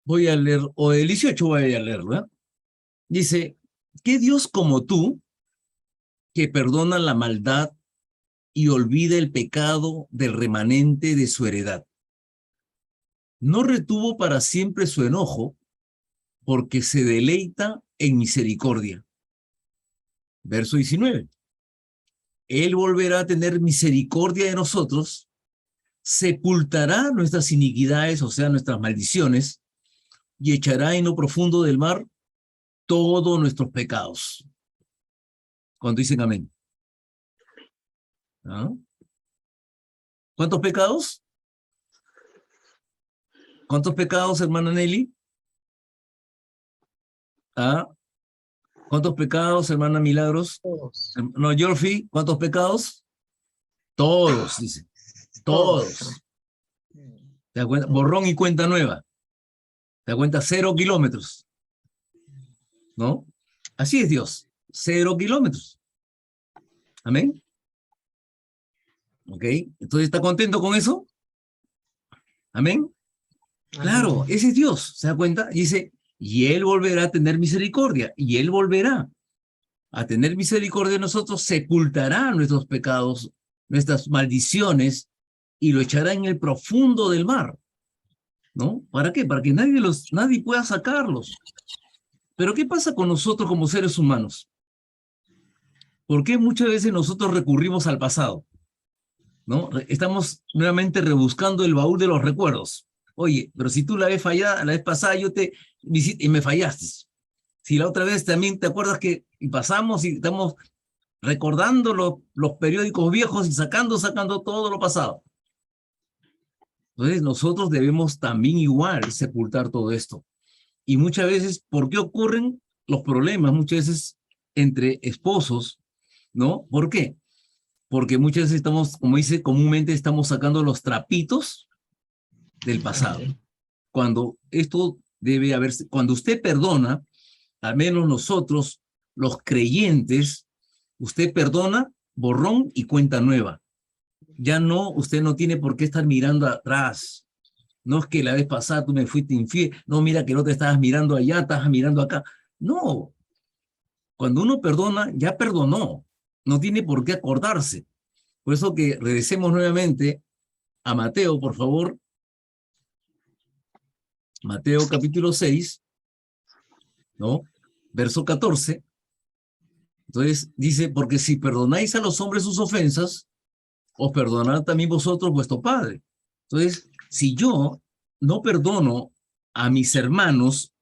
Voy a leer, o el 18 voy a leerlo, ¿eh? Dice, ¿qué Dios como tú, que perdona la maldad y olvida el pecado del remanente de su heredad? No retuvo para siempre su enojo, porque se deleita en misericordia. Verso 19. Él volverá a tener misericordia de nosotros, sepultará nuestras iniquidades, o sea, nuestras maldiciones, y echará en lo profundo del mar todos nuestros pecados. Cuando dicen amén. ¿Ah? ¿Cuántos pecados? ¿Cuántos pecados, hermana Nelly? ¿Ah? ¿Cuántos pecados, hermana Milagros? Todos. No, Yorfi, ¿cuántos pecados? Todos, dice. Todos. ¿Te das cuenta? Borrón y cuenta nueva. ¿Te das cuenta? 0 kilómetros. ¿No? Así es Dios. 0 kilómetros. Amén. ¿Ok? Entonces, ¿está contento con eso? Amén. Claro, ese es Dios. ¿Se da cuenta? Dice, y Él volverá a tener misericordia. Y Él volverá a tener misericordia de nosotros, sepultará nuestros pecados, nuestras maldiciones, y lo echará en el profundo del mar. ¿No? ¿Para qué? Para que nadie pueda sacarlos. Pero ¿qué pasa con nosotros como seres humanos? ¿Por qué muchas veces nosotros recurrimos al pasado? ¿No? Estamos nuevamente rebuscando el baúl de los recuerdos. Oye, pero si tú la vez pasada yo te visité y me fallaste. Si la otra vez también te acuerdas que pasamos y estamos recordando los periódicos viejos y sacando todo lo pasado. Entonces nosotros debemos también igual sepultar todo esto Y muchas veces, ¿por qué ocurren los problemas? Muchas veces entre esposos, ¿no? ¿Por qué? Porque muchas veces estamos, como dice comúnmente, estamos sacando los trapitos del pasado. Cuando esto debe haberse, cuando usted perdona, al menos nosotros, los creyentes, usted perdona, borrón y cuenta nueva. Ya no, usted no tiene por qué estar mirando atrás. No es que la vez pasada tú me fuiste infiel, no, mira que no te estabas mirando allá, estabas mirando acá. No, cuando uno perdona, ya perdonó. No tiene por qué acordarse. Por eso que regresemos nuevamente a Mateo, por favor. Mateo capítulo 6, ¿no? Verso 14. Entonces dice, porque si perdonáis a los hombres sus ofensas, os perdonará también vosotros vuestro Padre. Entonces, si yo no perdono a mis hermanos,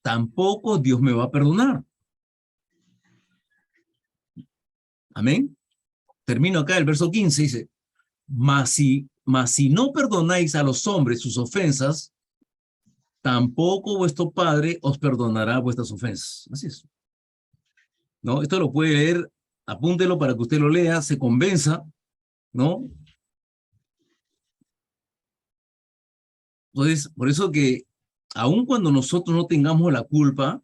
tampoco Dios me va a perdonar. Amén. Termino acá, el verso 15 dice, mas si no perdonáis a los hombres sus ofensas, tampoco vuestro Padre os perdonará vuestras ofensas. Así es. ¿No? Esto lo puede leer, apúntelo para que usted lo lea, se convenza, ¿no? Entonces, por eso que aun cuando nosotros no tengamos la culpa,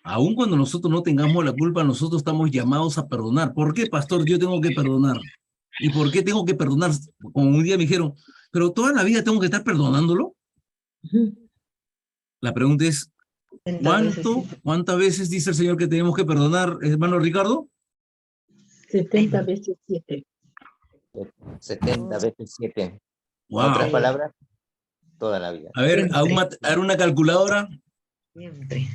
aun cuando nosotros no tengamos la culpa, nosotros estamos llamados a perdonar. ¿Por qué, pastor, yo tengo que perdonar? ¿Y por qué tengo que perdonar? Como un día me dijeron, pero toda la vida tengo que estar perdonándolo. La pregunta es, ¿cuántas veces dice el Señor que tenemos que perdonar, hermano Ricardo? 70 veces 7. 70 veces 7. En Wow. otras palabras, toda la vida. A ver, a ver una calculadora. Siempre.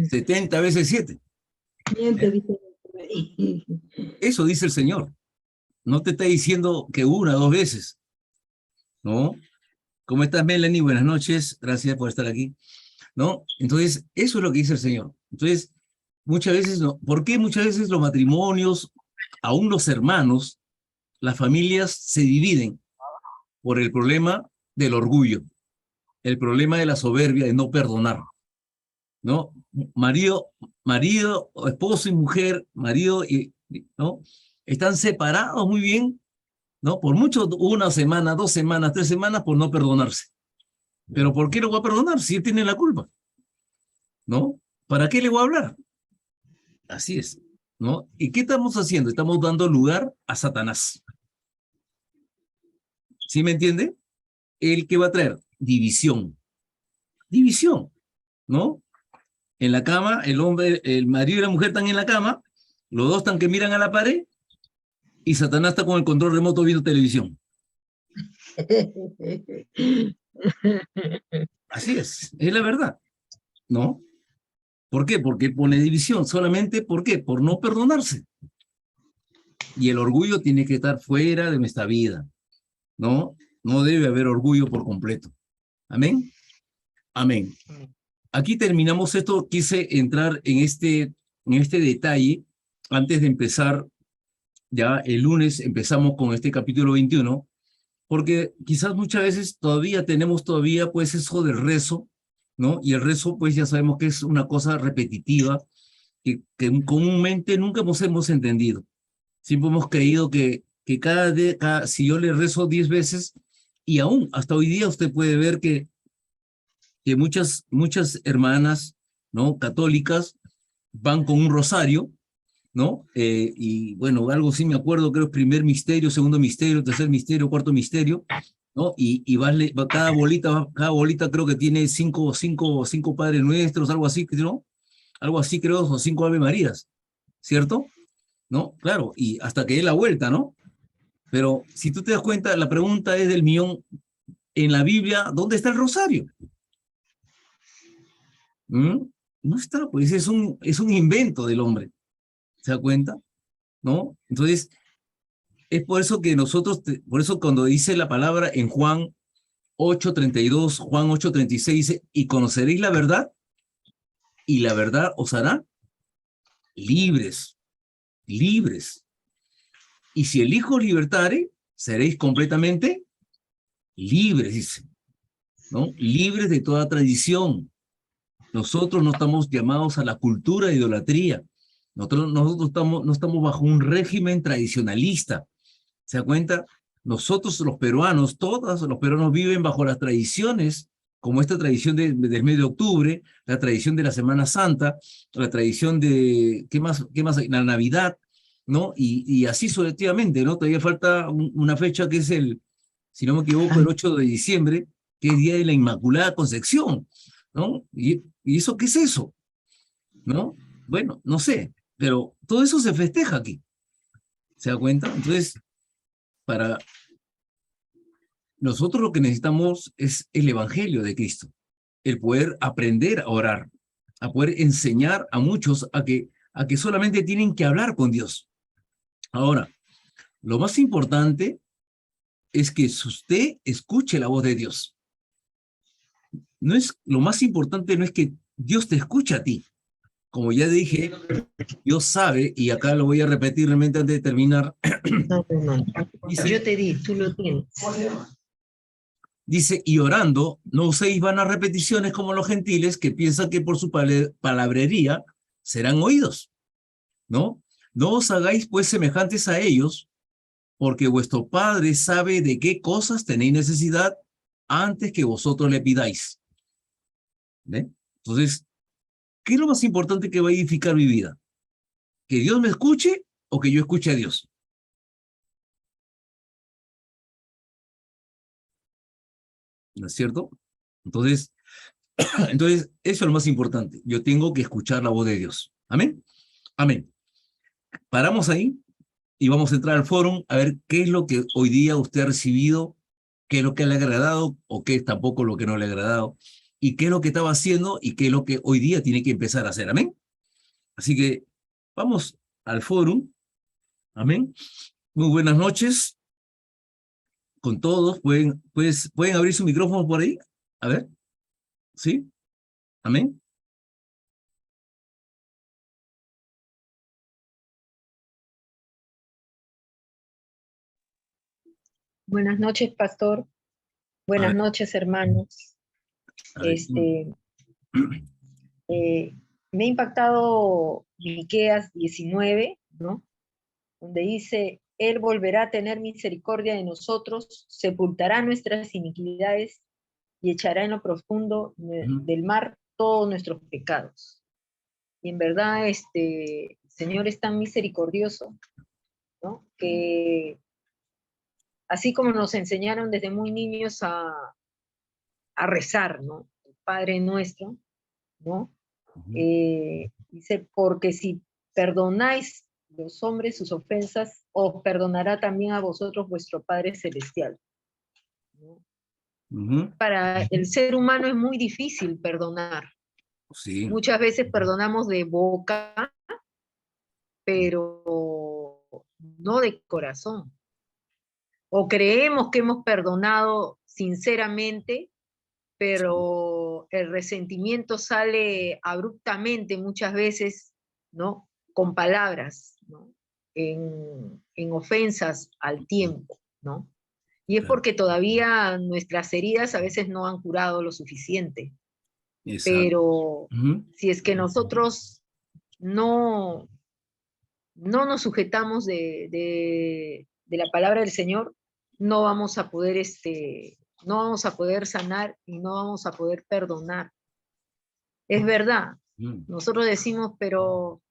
70 veces 7. Eso dice el Señor. No te está diciendo que una, dos veces. ¿No? ¿Cómo estás, Melanie? Buenas noches. Gracias por estar aquí. ¿No? Entonces, eso es lo que dice el Señor. Entonces, muchas veces, no. ¿Por qué muchas veces los matrimonios, aún los hermanos, las familias se dividen por el problema del orgullo, el problema de la soberbia, de no perdonar? ¿No? Marido, esposo y mujer, marido ¿no? Están separados muy bien, ¿no? Por mucho, una semana, 2 semanas, 3 semanas, por no perdonarse. Pero ¿por qué lo voy a perdonar si él tiene la culpa? ¿No? ¿Para qué le voy a hablar? Así es, ¿no? ¿Y qué estamos haciendo? Estamos dando lugar a Satanás. ¿Sí me entiende? ¿El que va a traer? División. División, ¿no? En la cama, el hombre, el marido y la mujer están en la cama, los dos están que miran a la pared y Satanás está con el control remoto viendo televisión. Así es la verdad, ¿no? ¿Por qué? Porque pone división, solamente ¿por qué? Por no perdonarse. Y el orgullo tiene que estar fuera de nuestra vida, ¿no? No debe haber orgullo por completo. ¿Amén? Amén. Aquí terminamos esto, quise entrar en este detalle antes de empezar. Ya el lunes empezamos con este capítulo 21, porque quizás muchas veces tenemos pues eso del rezo, ¿no? Y el rezo pues ya sabemos que es una cosa repetitiva que comúnmente nunca hemos entendido. Siempre hemos creído que si yo le rezo 10 veces, y aún hasta hoy día usted puede ver que muchas hermanas, ¿no? Católicas van con un rosario, ¿no? Y bueno, algo sí me acuerdo, creo, primer misterio, segundo misterio, tercer misterio, cuarto misterio, ¿no? Y cada bolita creo que tiene cinco Padres Nuestros, algo así, ¿no? Algo así creo, o 5 Ave Marías, ¿cierto? ¿No? Claro, y hasta que dé la vuelta, ¿no? Pero si tú te das cuenta, la pregunta es del millón, en la Biblia, ¿dónde está el rosario? No está, pues es un invento del hombre, ¿se da cuenta? ¿No? Entonces, es por eso que por eso cuando dice la palabra en Juan 8:32, Juan 8:36, dice, y conoceréis la verdad, y la verdad os hará libres, libres. Y si el Hijo libertare, seréis completamente libres, dice. ¿no? Libres de toda tradición. Nosotros no estamos llamados a la cultura de idolatría. Nosotros no estamos bajo un régimen tradicionalista. ¿Se da cuenta? Nosotros los peruanos, todos los peruanos viven bajo las tradiciones, como esta tradición del mes de octubre, la tradición de la Semana Santa, la tradición de, ¿qué más? La Navidad, ¿no? Y así sucesivamente, ¿no? Todavía falta una fecha que es si no me equivoco, el 8 de diciembre, que es Día de la Inmaculada Concepción, ¿no? ¿Y eso qué es eso? ¿No? Bueno, no sé, pero todo eso se festeja aquí. ¿Se da cuenta? Entonces, para nosotros lo que necesitamos es el Evangelio de Cristo, el poder aprender a orar, a poder enseñar a muchos a que solamente tienen que hablar con Dios. Ahora, lo más importante es que usted escuche la voz de Dios. Lo más importante no es que Dios te escuche a ti. Como ya dije, Dios sabe, y acá lo voy a repetir realmente antes de terminar. No. Dice, Yo te di, tú lo tienes. Dice, y orando, no uséis vanas repeticiones como los gentiles que piensan que por su palabrería serán oídos, ¿no? No os hagáis pues semejantes a ellos, porque vuestro Padre sabe de qué cosas tenéis necesidad antes que vosotros le pidáis. ¿Ve? Entonces, ¿qué es lo más importante que va a edificar mi vida? ¿Que Dios me escuche o que yo escuche a Dios? ¿No es cierto? Entonces, eso es lo más importante. Yo tengo que escuchar la voz de Dios. Amén. Amén. Paramos ahí y vamos a entrar al foro a ver qué es lo que hoy día usted ha recibido, qué es lo que le ha agradado o qué es tampoco lo que no le ha agradado, y qué es lo que estaba haciendo y qué es lo que hoy día tiene que empezar a hacer. Amén. Así que vamos al foro. Amén. Muy buenas noches con todos. ¿Pueden abrir su micrófono por ahí? A ver. ¿Sí? Amén. Buenas noches, pastor. A Buenas ver. noches, hermanos. A ver. Eh, Me ha impactado Miqueas 19, ¿no? Donde dice, Él volverá a tener misericordia de nosotros, sepultará nuestras iniquidades y echará en lo profundo del mar todos nuestros pecados. Y en verdad, el Señor es tan misericordioso, ¿no? Que así como nos enseñaron desde muy niños a rezar, ¿no? El Padre Nuestro, ¿no? Dice, porque si perdonáis los hombres sus ofensas, os perdonará también a vosotros vuestro Padre Celestial, ¿no? Para el ser humano es muy difícil perdonar. Sí. Muchas veces perdonamos de boca, pero no de corazón. O creemos que hemos perdonado sinceramente, pero el resentimiento sale abruptamente muchas veces, ¿no? Con palabras, ¿no? En ofensas al tiempo, ¿no? Y es porque todavía nuestras heridas a veces no han curado lo suficiente. Exacto. Pero si es que nosotros no nos sujetamos de la palabra del Señor, no vamos a poder no vamos a poder sanar y no vamos a poder perdonar. Es verdad, nosotros decimos, pero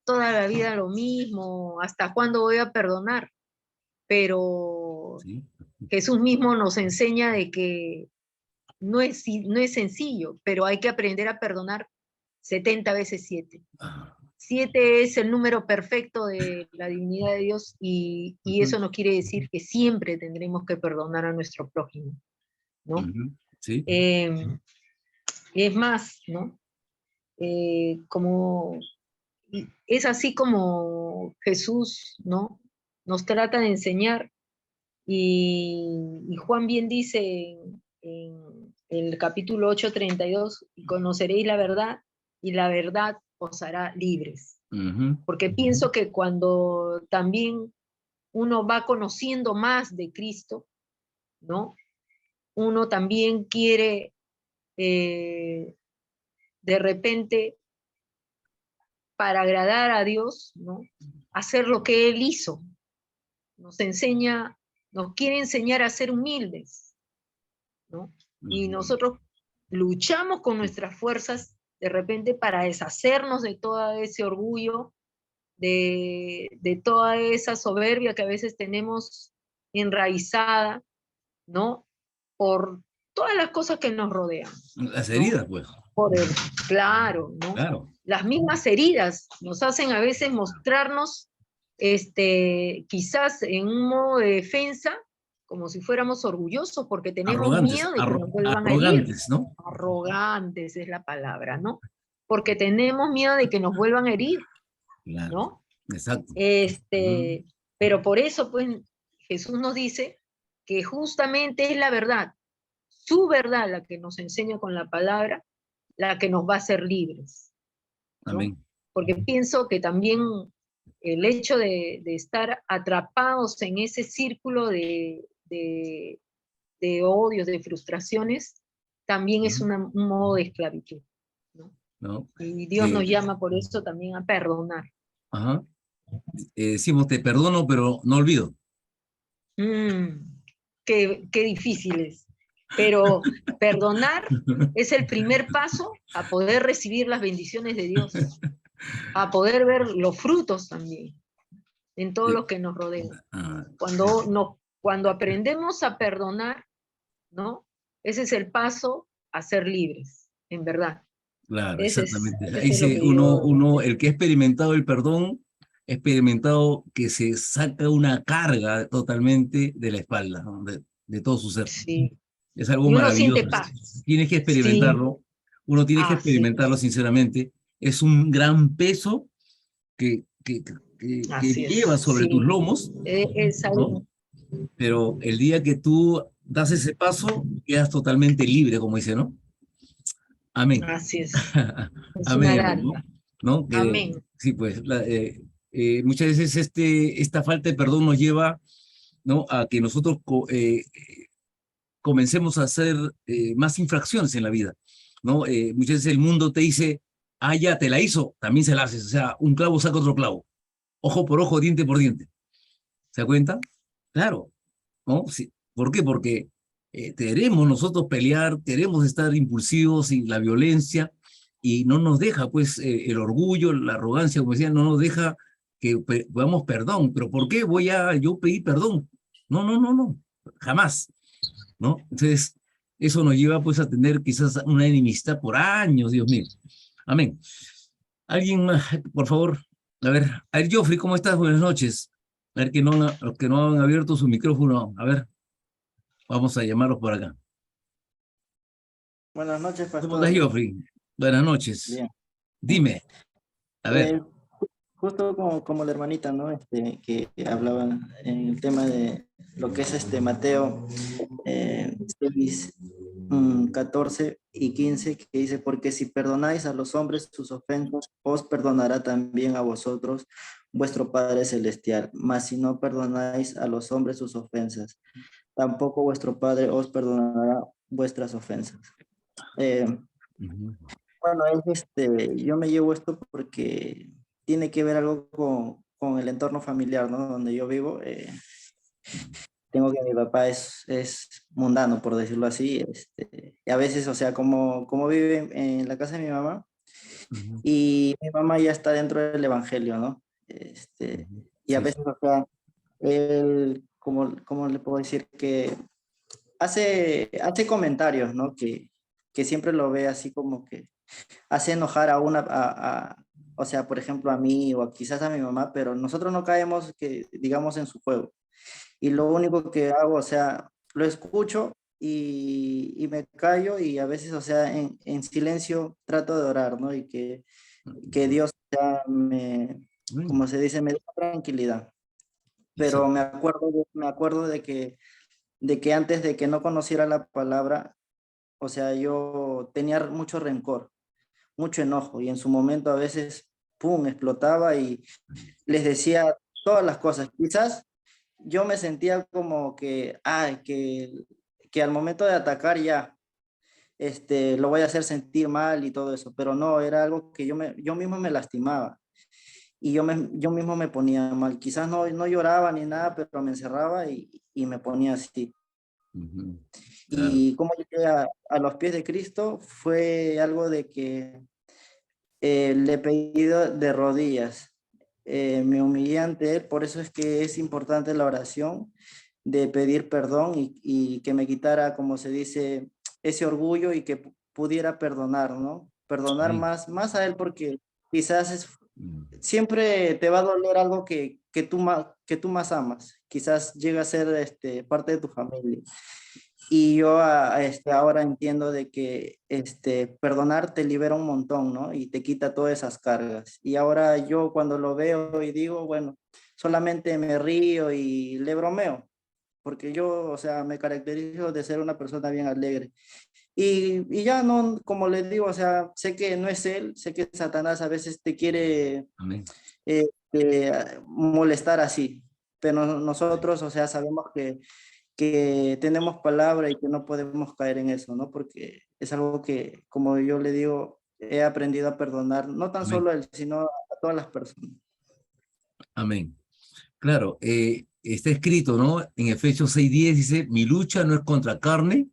toda la vida lo mismo, ¿hasta cuándo voy a perdonar? Pero Sí. Jesús mismo nos enseña de que no es sencillo, pero hay que aprender a perdonar 70 veces 7. 7 es el número perfecto de la divinidad de Dios y eso no quiere decir que siempre tendremos que perdonar a nuestro prójimo, ¿no? Sí. Es más, ¿no? Es así como Jesús, ¿no? Nos trata de enseñar y Juan bien dice en el capítulo 8:32, y conoceréis la verdad y la verdad os hará libres. Porque pienso que cuando también uno va conociendo más de Cristo, ¿no? uno también quiere de repente, para agradar a Dios, ¿no? Hacer lo que Él hizo. Nos quiere enseñar a ser humildes, ¿no? Y nosotros luchamos con nuestras fuerzas de repente para deshacernos de todo ese orgullo, de toda esa soberbia que a veces tenemos enraizada, ¿no? Por todas las cosas que nos rodean. Las ¿no? heridas, pues. Claro, ¿no? Claro. Las mismas heridas nos hacen a veces mostrarnos, quizás en un modo de defensa, como si fuéramos orgullosos, porque tenemos Arrogantes, miedo de que nos vuelvan a herir. arrogantes, ¿no? Arrogantes es la palabra, ¿no? Porque tenemos miedo de que nos vuelvan a herir, Claro. ¿no? Exacto. Pero por eso, pues, Jesús nos dice que justamente es la verdad, su verdad, la que nos enseña con la palabra, la que nos va a hacer libres. ¿no? Amén. Porque pienso que también el hecho de estar atrapados en ese círculo de odios, de frustraciones, también es un modo de esclavitud. ¿no? ¿No? Y Dios nos llama por eso también a perdonar. Ajá. Decimos, te perdono, pero no olvido. Qué difícil es. Pero perdonar es el primer paso a poder recibir las bendiciones de Dios, a poder ver los frutos también en todo lo que nos rodea. Cuando aprendemos a perdonar, ¿no? Ese es el paso a ser libres, en verdad. Claro, Ese exactamente. es Dice uno, el que ha experimentado el perdón, ha experimentado que se saca una carga totalmente de la espalda, ¿no? de todo su ser. Sí. Es algo Y uno maravilloso. siente paz. Tienes que experimentarlo. Sí. Uno tiene que experimentarlo, sí. sinceramente. Es un gran peso que llevas sobre tus lomos. Es algo. ¿no? Pero el día que tú das ese paso, quedas totalmente libre, como dice, ¿no? Amén. Así es. Es Amén, una hermano, ¿no? Amén. Sí, pues muchas veces esta falta de perdón nos lleva, ¿no? A que nosotros comencemos a hacer más infracciones en la vida, ¿no? Muchas veces el mundo te dice, ah, ya, te la hizo, también se la haces, o sea, un clavo saca otro clavo, ojo por ojo, diente por diente. ¿Se da cuenta? Claro, ¿no? Sí. ¿Por qué? Porque queremos nosotros pelear, queremos estar impulsivos y la violencia, y no nos deja, pues, el orgullo, la arrogancia, como decía, no nos deja que podamos perdón. ¿Pero por qué voy a yo pedir perdón? No, jamás, ¿no? Entonces, eso nos lleva, pues, a tener quizás una enemistad por años, Dios mío. Amén. Alguien más, por favor. A ver, Joffrey, ¿cómo estás? Buenas noches. A ver, los que no han abierto su micrófono, a ver, vamos a llamarlos por acá. Buenas noches, pastor. ¿Cómo estás, Joffrey? Buenas noches. Bien. Dime, a ver. Justo como la hermanita, ¿no? Que hablaba en el tema de lo que es Mateo 6, 14 y 15, que dice, porque si perdonáis a los hombres sus ofensas, os perdonará también a vosotros vuestro Padre Celestial. Mas si no perdonáis a los hombres sus ofensas, tampoco vuestro Padre os perdonará vuestras ofensas. Bueno, yo me llevo esto porque tiene que ver algo con el entorno familiar, ¿no? Donde yo vivo. Tengo que mi papá es mundano, por decirlo así. Y a veces, o sea, como vive en la casa de mi mamá, y mi mamá ya está dentro del evangelio, ¿no? Y a veces, o sea, él, ¿cómo le puedo decir? Que hace comentarios, ¿no? Que siempre lo ve así como que hace enojar o sea, por ejemplo, a mí o quizás a mi mamá, pero nosotros no caemos, digamos, en su juego. Y lo único que hago, o sea, lo escucho y me callo, y a veces, o sea, en silencio trato de orar, ¿no? Y que Dios ya como se dice, me da tranquilidad. Pero me acuerdo de que antes de que no conociera la palabra, o sea, yo tenía mucho rencor, mucho enojo, y en su momento a veces, pum, explotaba y les decía todas las cosas. Quizás yo me sentía como que que al momento de atacar ya, lo voy a hacer sentir mal y todo eso, pero no, era algo que yo mismo me lastimaba y yo mismo me ponía mal. Quizás no lloraba ni nada, pero me encerraba y me ponía así. Ujú. Claro. Y cómo llegué a los pies de Cristo fue algo de que le he pedido de rodillas, me humillé ante Él, por eso es que es importante la oración, de pedir perdón y que me quitara, como se dice, ese orgullo y que pudiera perdonar, ¿no? Perdonar Amén. más a Él porque quizás Mm. siempre te va a doler algo que tú más amas, quizás llega a ser parte de tu familia. Y yo ahora entiendo de que perdonar te libera un montón, ¿no? Y te quita todas esas cargas. Y ahora yo cuando lo veo y digo, bueno, solamente me río y le bromeo, porque yo, o sea, me caracterizo de ser una persona bien alegre. Y ya no, como les digo, o sea, sé que no es él, sé que Satanás a veces te quiere Amén. molestar así, pero nosotros, o sea, sabemos que tenemos palabra y que no podemos caer en eso, ¿no? Porque es algo que, como yo le digo, he aprendido a perdonar, no tan Amén. solo a él, sino a todas las personas. Amén. Claro, está escrito, ¿no? En Efesios 6:10 dice, mi lucha no es contra carne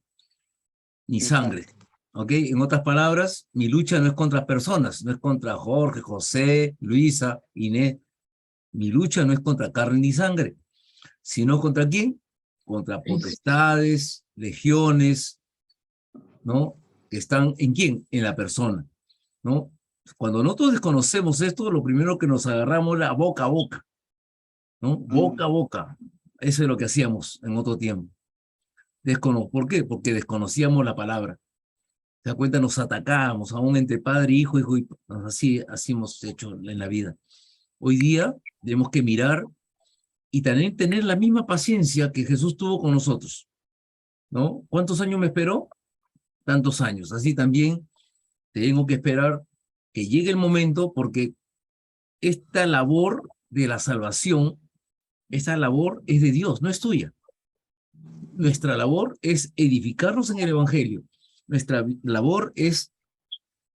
ni sangre. Exacto. ¿Ok? En otras palabras, mi lucha no es contra personas, no es contra Jorge, José, Luisa, Inés. Mi lucha no es contra carne ni sangre, sino contra quién? Contra potestades, legiones, ¿no? Que están en quién? En la persona, ¿no? Cuando nosotros desconocemos esto, lo primero que nos agarramos la boca a boca, ¿no? Boca a boca. Eso es lo que hacíamos en otro tiempo. ¿Por qué? Porque desconocíamos la palabra. ¿Se da cuenta? Nos atacábamos, aún entre padre, hijo, así hemos hecho en la vida. Hoy día tenemos que mirar y también tener la misma paciencia que Jesús tuvo con nosotros, ¿no? ¿Cuántos años me esperó? Tantos años. Así también tengo que esperar que llegue el momento porque esta labor de la salvación, esta labor es de Dios, no es tuya. Nuestra labor es edificarnos en el Evangelio. Nuestra labor es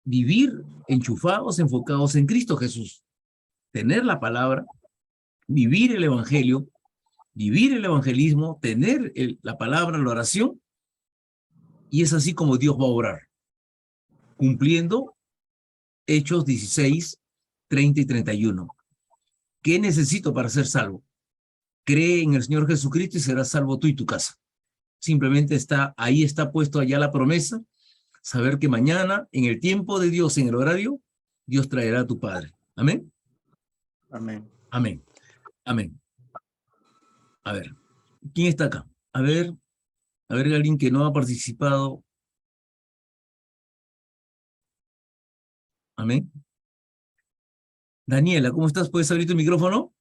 vivir enchufados, enfocados en Cristo Jesús. Tener la palabra, vivir el Evangelio, vivir el evangelismo, tener la palabra, la oración, y es así como Dios va a obrar, cumpliendo Hechos 16, 30 y 31. ¿Qué necesito para ser salvo? Cree en el Señor Jesucristo y serás salvo tú y tu casa. Simplemente ahí está puesto allá la promesa, saber que mañana, en el tiempo de Dios, en el horario, Dios traerá a tu Padre. Amén. Amén. Amén. Amén. A ver, ¿quién está acá? A ver, alguien que no ha participado. Amén. Daniela, ¿cómo estás? ¿Puedes abrir tu micrófono?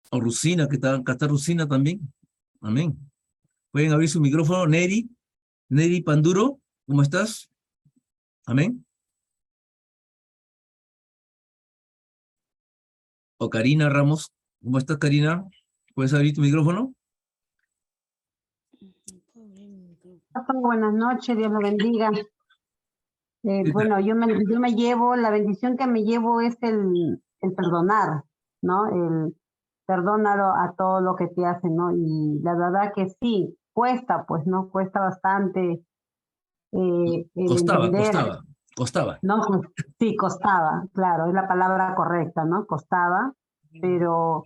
O Rusina, acá está Rusina también. Amén. ¿Pueden abrir su micrófono? Neri Panduro, ¿cómo estás? Amén. O Karina Ramos, ¿cómo estás, Karina? ¿Puedes abrir tu micrófono? Buenas noches, Dios lo bendiga. Bueno, yo me llevo, la bendición que me llevo es el perdonar, ¿no? El perdonar a todo lo que te hacen, ¿no? Y la verdad que sí, cuesta, pues, ¿no? Cuesta bastante el entender, Costaba. ¿no? Pues, sí, costaba, claro, es la palabra correcta, ¿no? Costaba, pero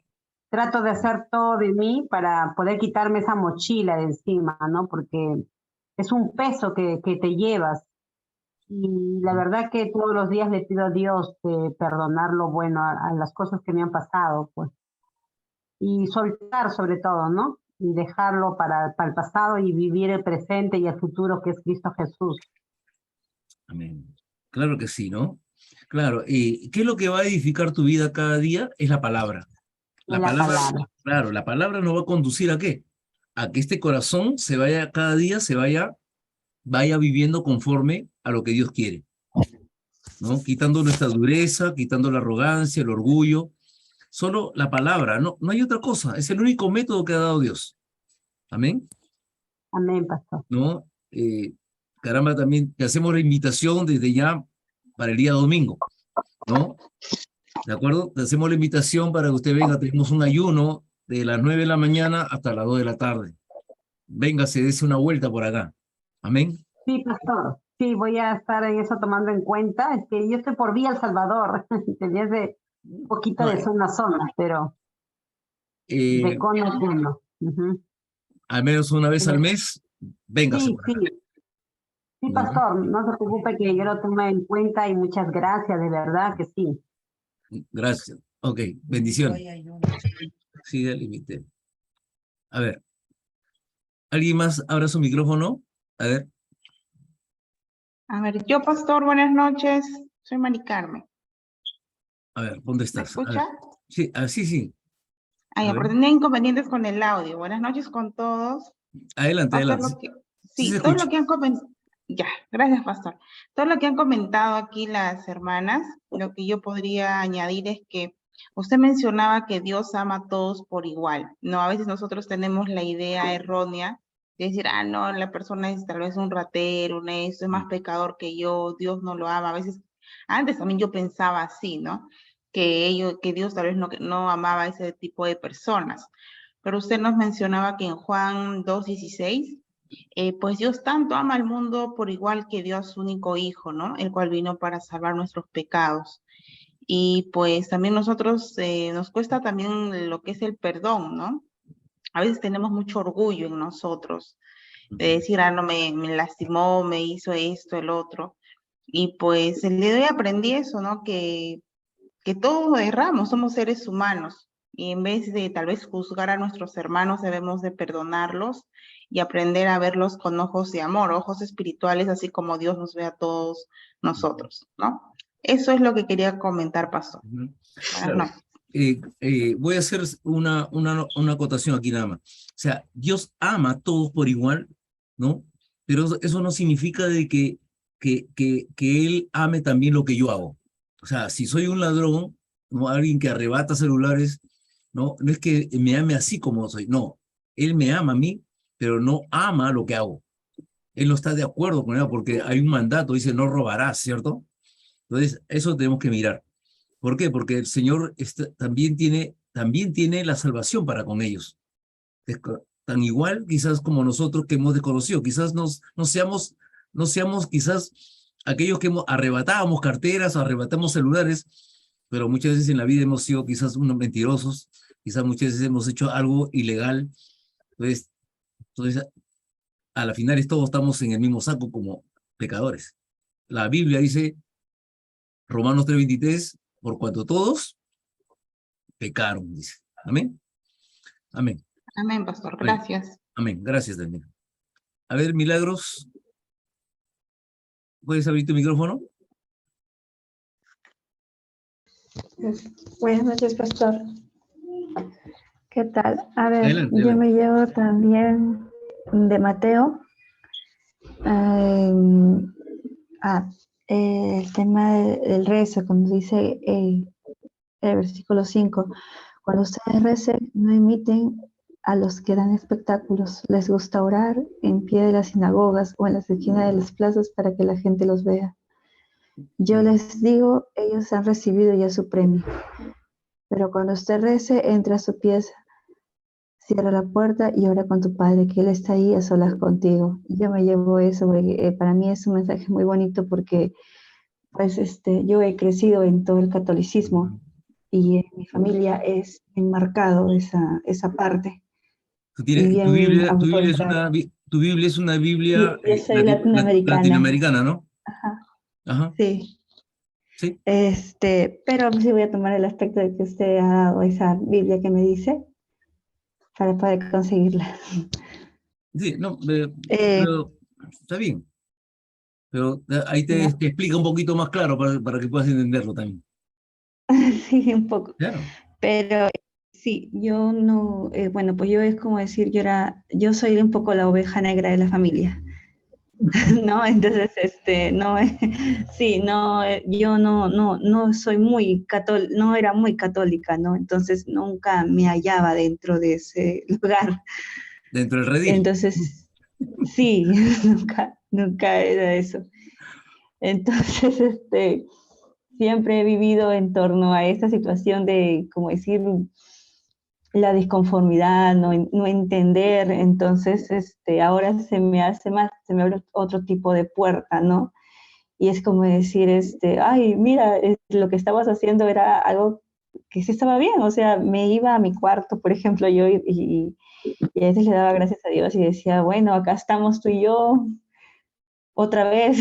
trato de hacer todo de mí para poder quitarme esa mochila de encima, ¿no? Porque es un peso que te llevas. Y la verdad que todos los días le pido a Dios de perdonar lo bueno a las cosas que me han pasado, pues. Y soltar sobre todo, ¿no? Y dejarlo para el pasado y vivir el presente y el futuro que es Cristo Jesús. Amén. Claro que sí, ¿no? Claro. ¿Y qué es lo que va a edificar tu vida cada día? Es la palabra. La palabra, claro, la palabra nos va a conducir ¿a qué? A que este corazón cada día vaya viviendo conforme a lo que Dios quiere, ¿no? Quitando nuestra dureza, quitando la arrogancia, el orgullo. Solo la palabra, no hay otra cosa. Es el único método que ha dado Dios. Amén. Amén, pastor. ¿no? Caramba, también te hacemos la invitación desde ya para el día domingo, ¿no? ¿De acuerdo? Te hacemos la invitación para que usted venga. Tenemos un ayuno de las 9 de la mañana hasta las 2 de la tarde. Venga, se dése una vuelta por acá. Amén. Sí, pastor. Sí, voy a estar en eso tomando en cuenta. Es que yo estoy por Vía El Salvador. Tenía de un poquito de zona a zona, pero de cono a cono. Ujú. Al menos una vez al Pero mes, véngase sí, por sí. acá. Sí, ¿No? pastor, no se preocupe que yo lo tome en cuenta y muchas gracias, de verdad que sí. Gracias. Ok, bendiciones. Sigue el límite. A ver, ¿alguien más abra su micrófono? A ver, A ver, yo, pastor, buenas noches. Soy Mari Carmen. ¿dónde ¿Me estás? A escucha? ver. Sí, sí, sí. Ah, A ya, ver. pero tenía inconvenientes con el audio. Buenas noches con todos. Adelante, Pastor, adelante. Sí se sí, todo escucha. lo que han comentado, ya, gracias, pastor. Todo lo que han comentado aquí las hermanas, lo que yo podría añadir es que usted mencionaba que Dios ama a todos por igual, ¿no? A veces nosotros tenemos la idea errónea de decir, ah, no, la persona es tal vez un ratero, es más pecador que yo, Dios no lo ama. A veces, antes también yo pensaba así, ¿no? Que Dios tal vez no amaba a ese tipo de personas. Pero usted nos mencionaba que en Juan 2:16, pues Dios tanto ama al mundo por igual que dio a su único hijo, ¿no? El cual vino para salvar nuestros pecados. Y pues también nosotros nos cuesta también lo que es el perdón, ¿no? A veces tenemos mucho orgullo en nosotros de decir, ah, no, me lastimó, me hizo esto, el otro. Y pues el día de hoy aprendí eso, ¿no? Que todos erramos, somos seres humanos. Y en vez de tal vez juzgar a nuestros hermanos, debemos de perdonarlos y aprender a verlos con ojos de amor, ojos espirituales, así como Dios nos ve a todos nosotros, ¿no? Eso es lo que quería comentar, pastor. Buenas Claro. noches. Voy a hacer una acotación aquí nada más. O sea, Dios ama a todos por igual, ¿no? Pero eso no significa de que Él ame también lo que yo hago. O sea, si soy un ladrón, ¿no? Alguien que arrebata celulares, ¿no? No es que me ame así como soy, no. Él me ama a mí, pero no ama lo que hago. Él no está de acuerdo con él porque hay un mandato, dice no robarás, ¿cierto? Entonces, eso tenemos que mirar. ¿Por qué? Porque el Señor también tiene la salvación para con ellos. Tan igual quizás como nosotros que hemos desconocido. Quizás no seamos quizás aquellos que arrebatábamos carteras, arrebatamos celulares, pero muchas veces en la vida hemos sido quizás unos mentirosos, quizás muchas veces hemos hecho algo ilegal. Entonces a la final todos estamos en el mismo saco como pecadores. La Biblia dice, Romanos 3:23, por cuanto todos pecaron, dice. Amén. Amén. Amén, pastor. Amén. Gracias. Amén. Gracias, Daniel. A ver, Milagros, ¿puedes abrir tu micrófono? Buenas noches, pastor. ¿Qué tal? A ver, Adelante, yo adelante. me llevo también de Mateo. El tema del rezo, cuando dice el versículo 5, cuando ustedes recen, no imiten a los que dan espectáculos. Les gusta orar en pie de las sinagogas o en las esquinas de las plazas para que la gente los vea. Yo les digo, ellos han recibido ya su premio. Pero cuando usted rece, entra a su pieza, cierra la puerta y ora con tu padre, que él está ahí a solas contigo. Yo me llevo eso, porque para mí es un mensaje muy bonito porque pues yo he crecido en todo el catolicismo y en mi familia es enmarcado esa parte y Tu bien Biblia, autoritaria. tu Biblia es una Biblia Yo soy latinoamericana, latinoamericana, ¿no? ajá, Ajá. sí. Sí. Pero sí voy a tomar el aspecto de que usted ha dado esa Biblia que me dice para poder conseguirla. Sí, no, Eh, pero está bien. Pero ahí ya. te explica un poquito más claro para que puedas entenderlo también. Sí, un poco. Claro. Pero sí, yo no, bueno, pues yo es como decir, yo soy un poco la oveja negra de la familia, ¿no? Entonces, no, sí, no, yo no soy no era muy católica, ¿no? Entonces nunca me hallaba dentro de ese lugar. Dentro del redil. Entonces, Sí, nunca era eso. Entonces, siempre he vivido en torno a esta situación de, como decir, la disconformidad, no entender. Entonces, ahora se me abre otro tipo de puerta, ¿no? Y es como decir, ay, mira, lo que estabas haciendo era algo que sí estaba bien. O sea, me iba a mi cuarto, por ejemplo, yo, y a veces le daba gracias a Dios y decía, bueno, acá estamos tú y yo, otra vez.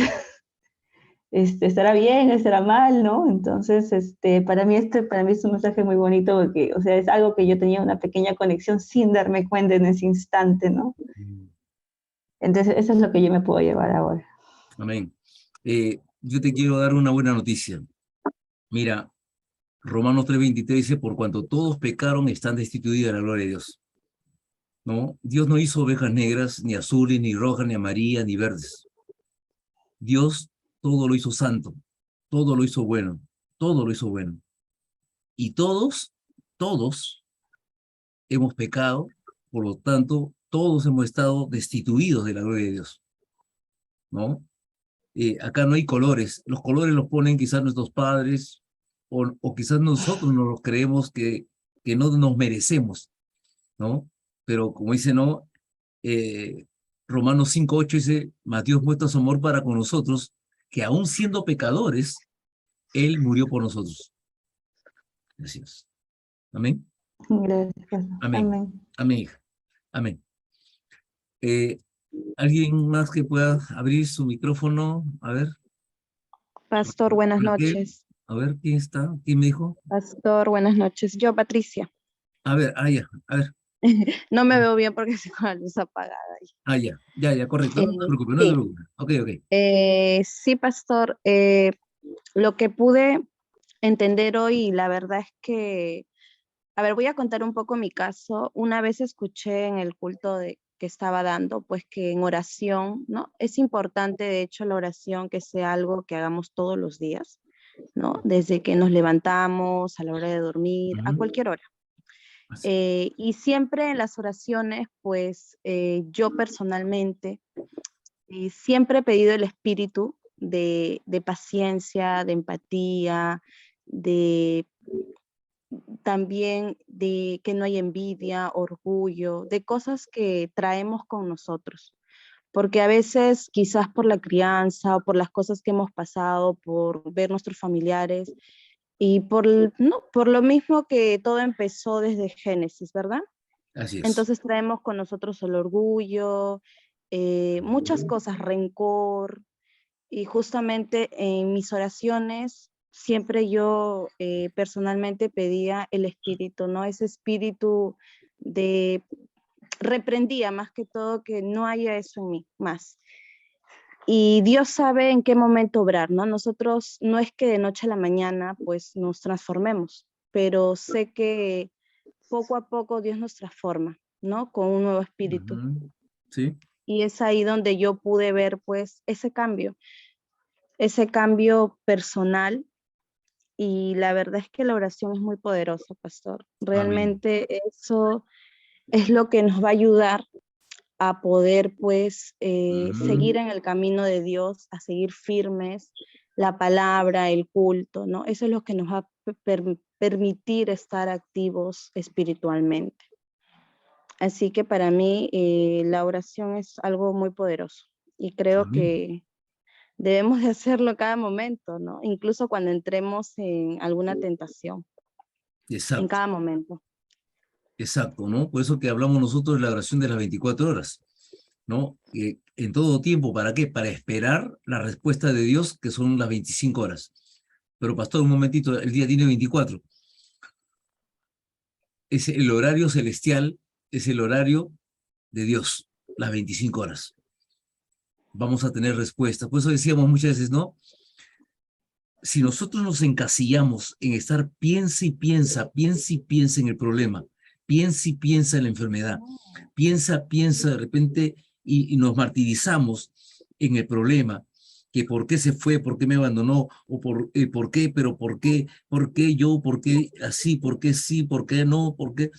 Estará bien, estará mal, ¿no? Entonces, para mí es un mensaje muy bonito porque, o sea, es algo que yo tenía una pequeña conexión sin darme cuenta en ese instante, ¿no? Entonces, eso es lo que yo me puedo llevar ahora. Amén. Yo te quiero dar una buena noticia. Mira, Romanos 3:23 dice, por cuanto todos pecaron, están destituidos de la gloria de Dios. ¿No? Dios no hizo ovejas negras, ni azules, ni rojas, ni amarillas, ni verdes. Dios todo lo hizo santo, todo lo hizo bueno, todo lo hizo bueno. Y todos hemos pecado, por lo tanto, todos hemos estado destituidos de la gloria de Dios, ¿no? Acá no hay colores, los colores los ponen quizás nuestros padres, o quizás nosotros nos los creemos que no nos merecemos, ¿no? Pero como dice, ¿no? Romanos 5:8 dice, mas Dios muestra su amor para con nosotros, que aún siendo pecadores, Él murió por nosotros. Gracias. Amén. Gracias. Amén. Amén. Amén, hija. Amén. ¿Alguien más que pueda abrir su micrófono? A ver. Pastor, buenas Raquel, noches. a ver, ¿quién está? ¿Quién me dijo? Pastor, buenas noches. Yo, Patricia. A ver, ya, a ver. No me veo bien porque estoy con la luz apagada. Ya, correcto. No te preocupes, no te Sí, preocupes. Ok. sí, pastor. Lo que pude entender hoy, la verdad es que, a ver, voy a contar un poco mi caso. Una vez escuché en el culto que estaba dando, pues que en oración, ¿no? Es importante, de hecho, la oración que sea algo que hagamos todos los días, ¿no? Desde que nos levantamos, a la hora de dormir, a cualquier hora. Y siempre en las oraciones, pues yo personalmente siempre he pedido el espíritu de paciencia, de empatía, de también de que no hay envidia, orgullo, de cosas que traemos con nosotros. Porque a veces quizás por la crianza o por las cosas que hemos pasado, por ver nuestros familiares, y por lo mismo que todo empezó desde Génesis, ¿verdad? Así es. Entonces traemos con nosotros el orgullo, muchas cosas, rencor, y justamente en mis oraciones siempre yo personalmente pedía el espíritu, ¿no? Ese espíritu reprendía más que todo que no haya eso en mí más. Y Dios sabe en qué momento obrar, ¿no? Nosotros no es que de noche a la mañana pues nos transformemos, pero sé que poco a poco Dios nos transforma, ¿no? Con un nuevo espíritu. Sí. Y es ahí donde yo pude ver pues ese cambio personal. Y la verdad es que la oración es muy poderosa, pastor. Realmente eso es lo que nos va a ayudar a poder pues seguir en el camino de Dios, a seguir firmes, la palabra, el culto, ¿no? Eso es lo que nos va a permitir estar activos espiritualmente. Así que para mí la oración es algo muy poderoso y creo que debemos de hacerlo cada momento, ¿no? Incluso cuando entremos en alguna tentación. Exacto. En cada momento. Exacto, ¿no? Por eso que hablamos nosotros de la oración de las 24 horas, ¿no? En todo tiempo, ¿para qué? Para esperar la respuesta de Dios, que son las 25 horas. Pero pastor, un momentito, el día tiene 24. Es el horario celestial, es el horario de Dios, las 25 horas. Vamos a tener respuesta. Por eso decíamos muchas veces, ¿no? Si nosotros nos encasillamos en estar piensa y piensa en el problema, piensa y piensa en la enfermedad, piensa de repente y nos martirizamos en el problema, que por qué se fue, por qué me abandonó, o por qué, pero por qué yo, por qué así, por qué sí, por qué no, por qué.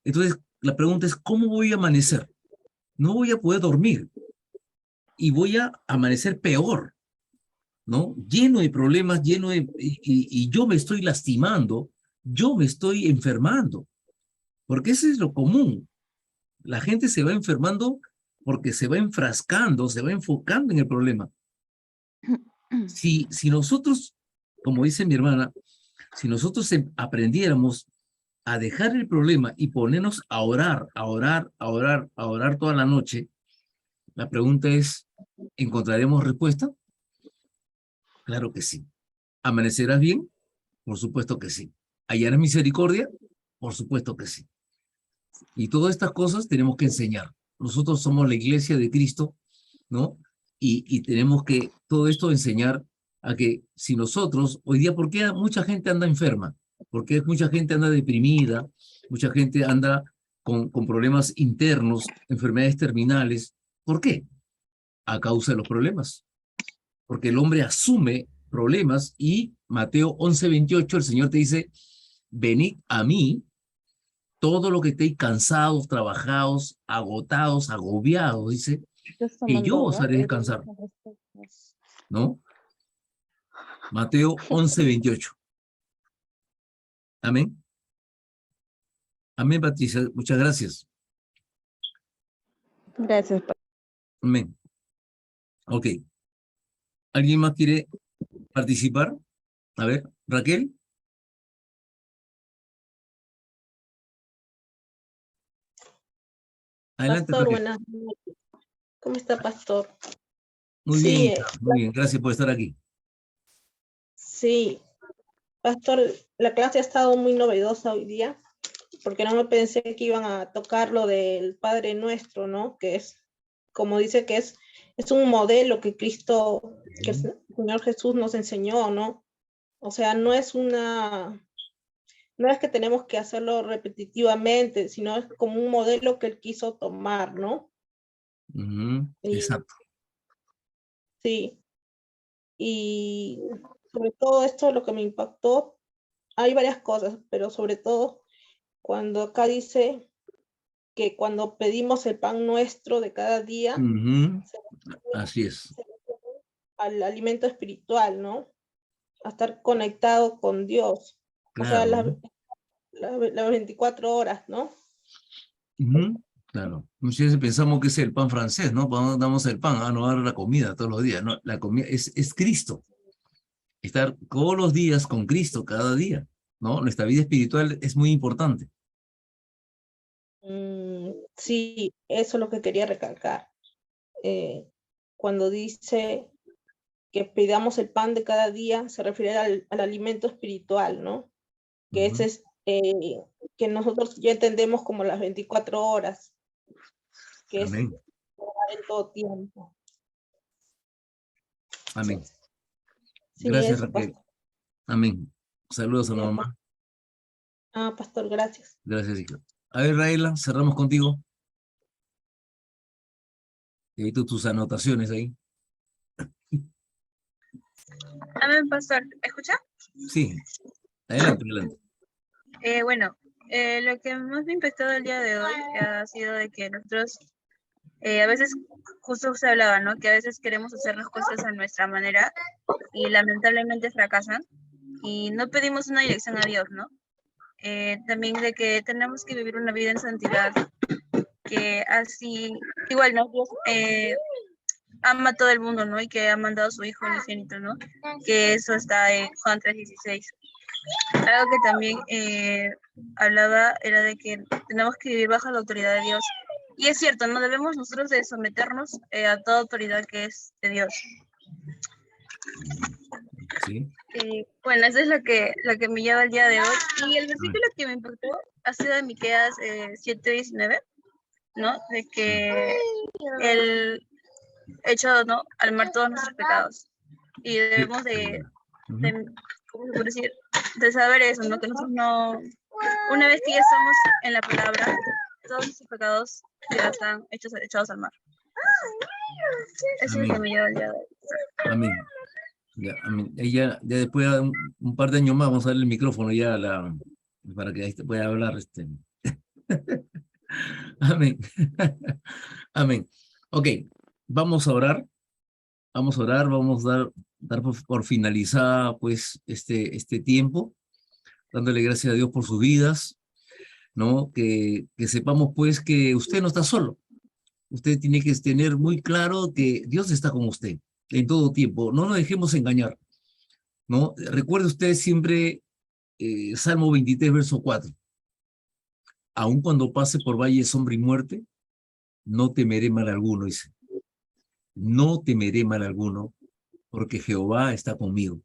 Entonces, la pregunta es, ¿cómo voy a amanecer? No voy a poder dormir, y voy a amanecer peor, ¿no? Lleno de problemas, y yo me estoy lastimando, yo me estoy enfermando, porque ese es lo común. La gente se va enfermando porque se va enfrascando, se va enfocando en el problema. Si nosotros, como dice mi hermana, si nosotros aprendiéramos a dejar el problema y ponernos a orar, a orar, a orar, a orar toda la noche, la pregunta es, ¿encontraremos respuesta? Claro que sí. ¿Amanecerás bien? Por supuesto que sí. ¿Hallarás misericordia? Por supuesto que sí. Y todas estas cosas tenemos que enseñar. Nosotros somos la iglesia de Cristo, ¿no? Y tenemos que todo esto enseñar a que si nosotros, hoy día, ¿por qué mucha gente anda enferma? ¿Por qué mucha gente anda deprimida? Mucha gente anda con problemas internos, enfermedades terminales. ¿Por qué? A causa de los problemas. Porque el hombre asume problemas y Mateo 11:28, el Señor te dice, venid a mí, todo lo que estéis cansados, trabajados, agotados, agobiados, dice, que yo os haré descansar, ¿no? Mateo 11:28. Amén. Amén, Patricia. Muchas gracias. Gracias. Amén. Ok. ¿Alguien más quiere participar? A ver, Raquel. Adelante, Pastor, Raquel. buenas noches. ¿Cómo está, Pastor? Muy bien, Sí, hija. Muy bien. Gracias por estar aquí. sí, Pastor, la clase ha estado muy novedosa hoy día, porque no me pensé que iban a tocar lo del Padre Nuestro, ¿no? Que es, como dice, que es un modelo que Cristo, que el Señor Jesús nos enseñó, ¿no? O sea, no es que tenemos que hacerlo repetitivamente, sino es como un modelo que Él quiso tomar, ¿no? Exacto. Sí. Y sobre todo esto, lo que me impactó, hay varias cosas, pero sobre todo cuando acá dice que cuando pedimos el pan nuestro de cada día, Así es. se refiere al alimento espiritual, ¿no? A estar conectado con Dios. Claro. O sea, las 24 horas, ¿no? Claro. Muchas veces pensamos que es el pan francés, ¿no? ¿Para dónde damos el pan? No dar la comida todos los días. No, la comida es Cristo. Estar todos los días con Cristo, cada día, ¿no? Nuestra vida espiritual es muy importante. Sí, eso es lo que quería recalcar. Cuando dice que pidamos el pan de cada día, se refiere al alimento espiritual, ¿no? Que ese es, que nosotros ya entendemos como las 24 horas, que Amén. es en todo tiempo. Amén. Sí, Gracias, eso, Raquel. Pastor. Amén. Saludos a la mamá. Pastor, gracias. Gracias, hija. A ver, Raela, cerramos contigo. He visto tus anotaciones ahí. Amén, Pastor. ¿Me escucha? Sí. Adelante, adelante. Bueno, lo que más me ha impactado el día de hoy ha sido de que nosotros a veces, justo se hablaba, ¿no? Que a veces queremos hacer las cosas a nuestra manera y lamentablemente fracasan y no pedimos una dirección a Dios, ¿no? También de que tenemos que vivir una vida en santidad, que así, igual, ¿no? Dios ama a todo el mundo, ¿no? Y que ha mandado a su Hijo unigénito, ¿no? Que eso está en Juan 3:16. Algo que también hablaba era de que tenemos que vivir bajo la autoridad de Dios. Y es cierto, no debemos nosotros de someternos a toda autoridad que es de Dios. Sí. Bueno, eso es lo que me lleva el día de hoy. Y el versículo que me impactó ha sido de Miqueas 7:19, ¿no? De que Él echó, ¿no? Al mar todos nuestros pecados. Y debemos ¿cómo se puede decir? De saber eso, ¿no? Que nosotros no, una vez que ya estamos en la palabra, todos nuestros pecados ya están echados al mar. Eso es lo que me lleva el día de hoy. Amén. Ya, amén. Ella, ya después de un par de años más, vamos a darle el micrófono ya para que ahí pueda hablar. Amén. Amén. Ok. Vamos a orar, vamos a dar por finalizada pues este tiempo, dándole gracias a Dios por sus vidas, ¿no? Que sepamos pues que usted no está solo. Usted tiene que tener muy claro que Dios está con usted en todo tiempo. No nos dejemos engañar, ¿no? Recuerde usted siempre Salmo 23, verso 4. Aun cuando pase por valle de sombra y muerte, no temeré mal alguno, dice. No temeré mal alguno, porque Jehová está conmigo.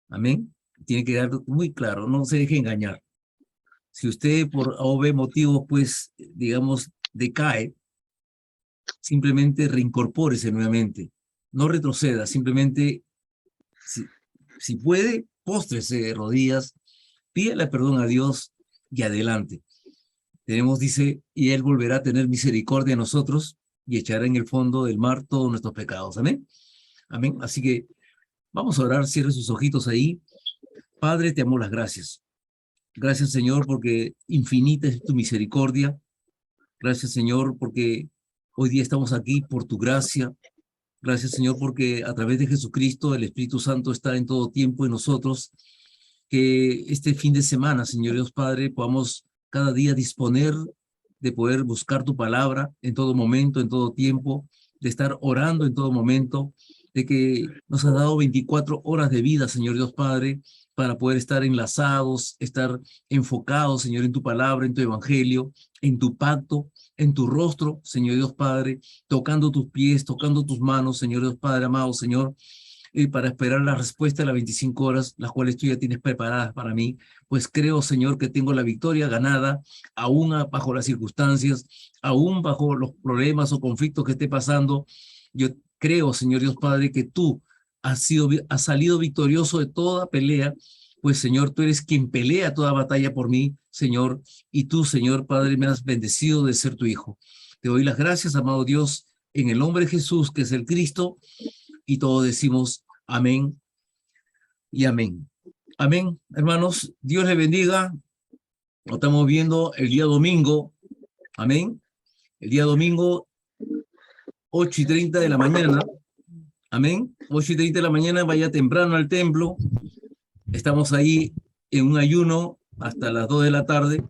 Amén. Tiene que quedar muy claro, no se deje engañar. Si usted por A o B motivo, pues, digamos, decae, simplemente reincorpórese nuevamente. No retroceda, simplemente, si puede, póstrese de rodillas, pídale perdón a Dios y adelante. Tenemos, dice, y Él volverá a tener misericordia de nosotros y echará en el fondo del mar todos nuestros pecados. Amén. Amén. Así que vamos a orar, cierre sus ojitos ahí. Padre, te amo las gracias. Gracias, Señor, porque infinita es tu misericordia. Gracias, Señor, porque hoy día estamos aquí por tu gracia. Gracias, Señor, porque a través de Jesucristo el Espíritu Santo está en todo tiempo en nosotros. Que este fin de semana, Señor Dios Padre, podamos cada día disponer de poder buscar tu palabra en todo momento, en todo tiempo, de estar orando en todo momento, de que nos has dado 24 horas de vida, Señor Dios Padre, para poder estar enlazados, estar enfocados, Señor, en tu palabra, en tu evangelio, en tu pacto, en tu rostro, Señor Dios Padre, tocando tus pies, tocando tus manos, Señor Dios Padre amado, Señor, para esperar la respuesta de las 25 horas, las cuales tú ya tienes preparadas para mí, pues creo, Señor, que tengo la victoria ganada, aún bajo las circunstancias, aún bajo los problemas o conflictos que esté pasando. Yo creo, Señor Dios Padre, que tú has salido victorioso de toda pelea, pues, Señor, tú eres quien pelea toda batalla por mí, Señor, y tú, Señor Padre, me has bendecido de ser tu hijo. Te doy las gracias, amado Dios, en el nombre de Jesús, que es el Cristo, y todos decimos amén y amén. Amén, hermanos. Dios les bendiga. Nos estamos viendo el día domingo. Amén. El día domingo, 8:30 de la mañana. Amén. 8:30 de la mañana, vaya temprano al templo. Estamos ahí en un ayuno hasta las 2 de la tarde,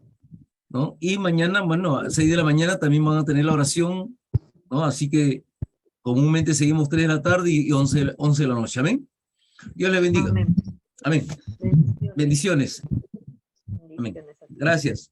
¿no? Y mañana, bueno, a 6 de la mañana también van a tener la oración, ¿no? Así que comúnmente seguimos 3 de la tarde y 11 de la noche. Amén. Dios le bendiga. Amén. Amén. Bendiciones. Amén. Gracias.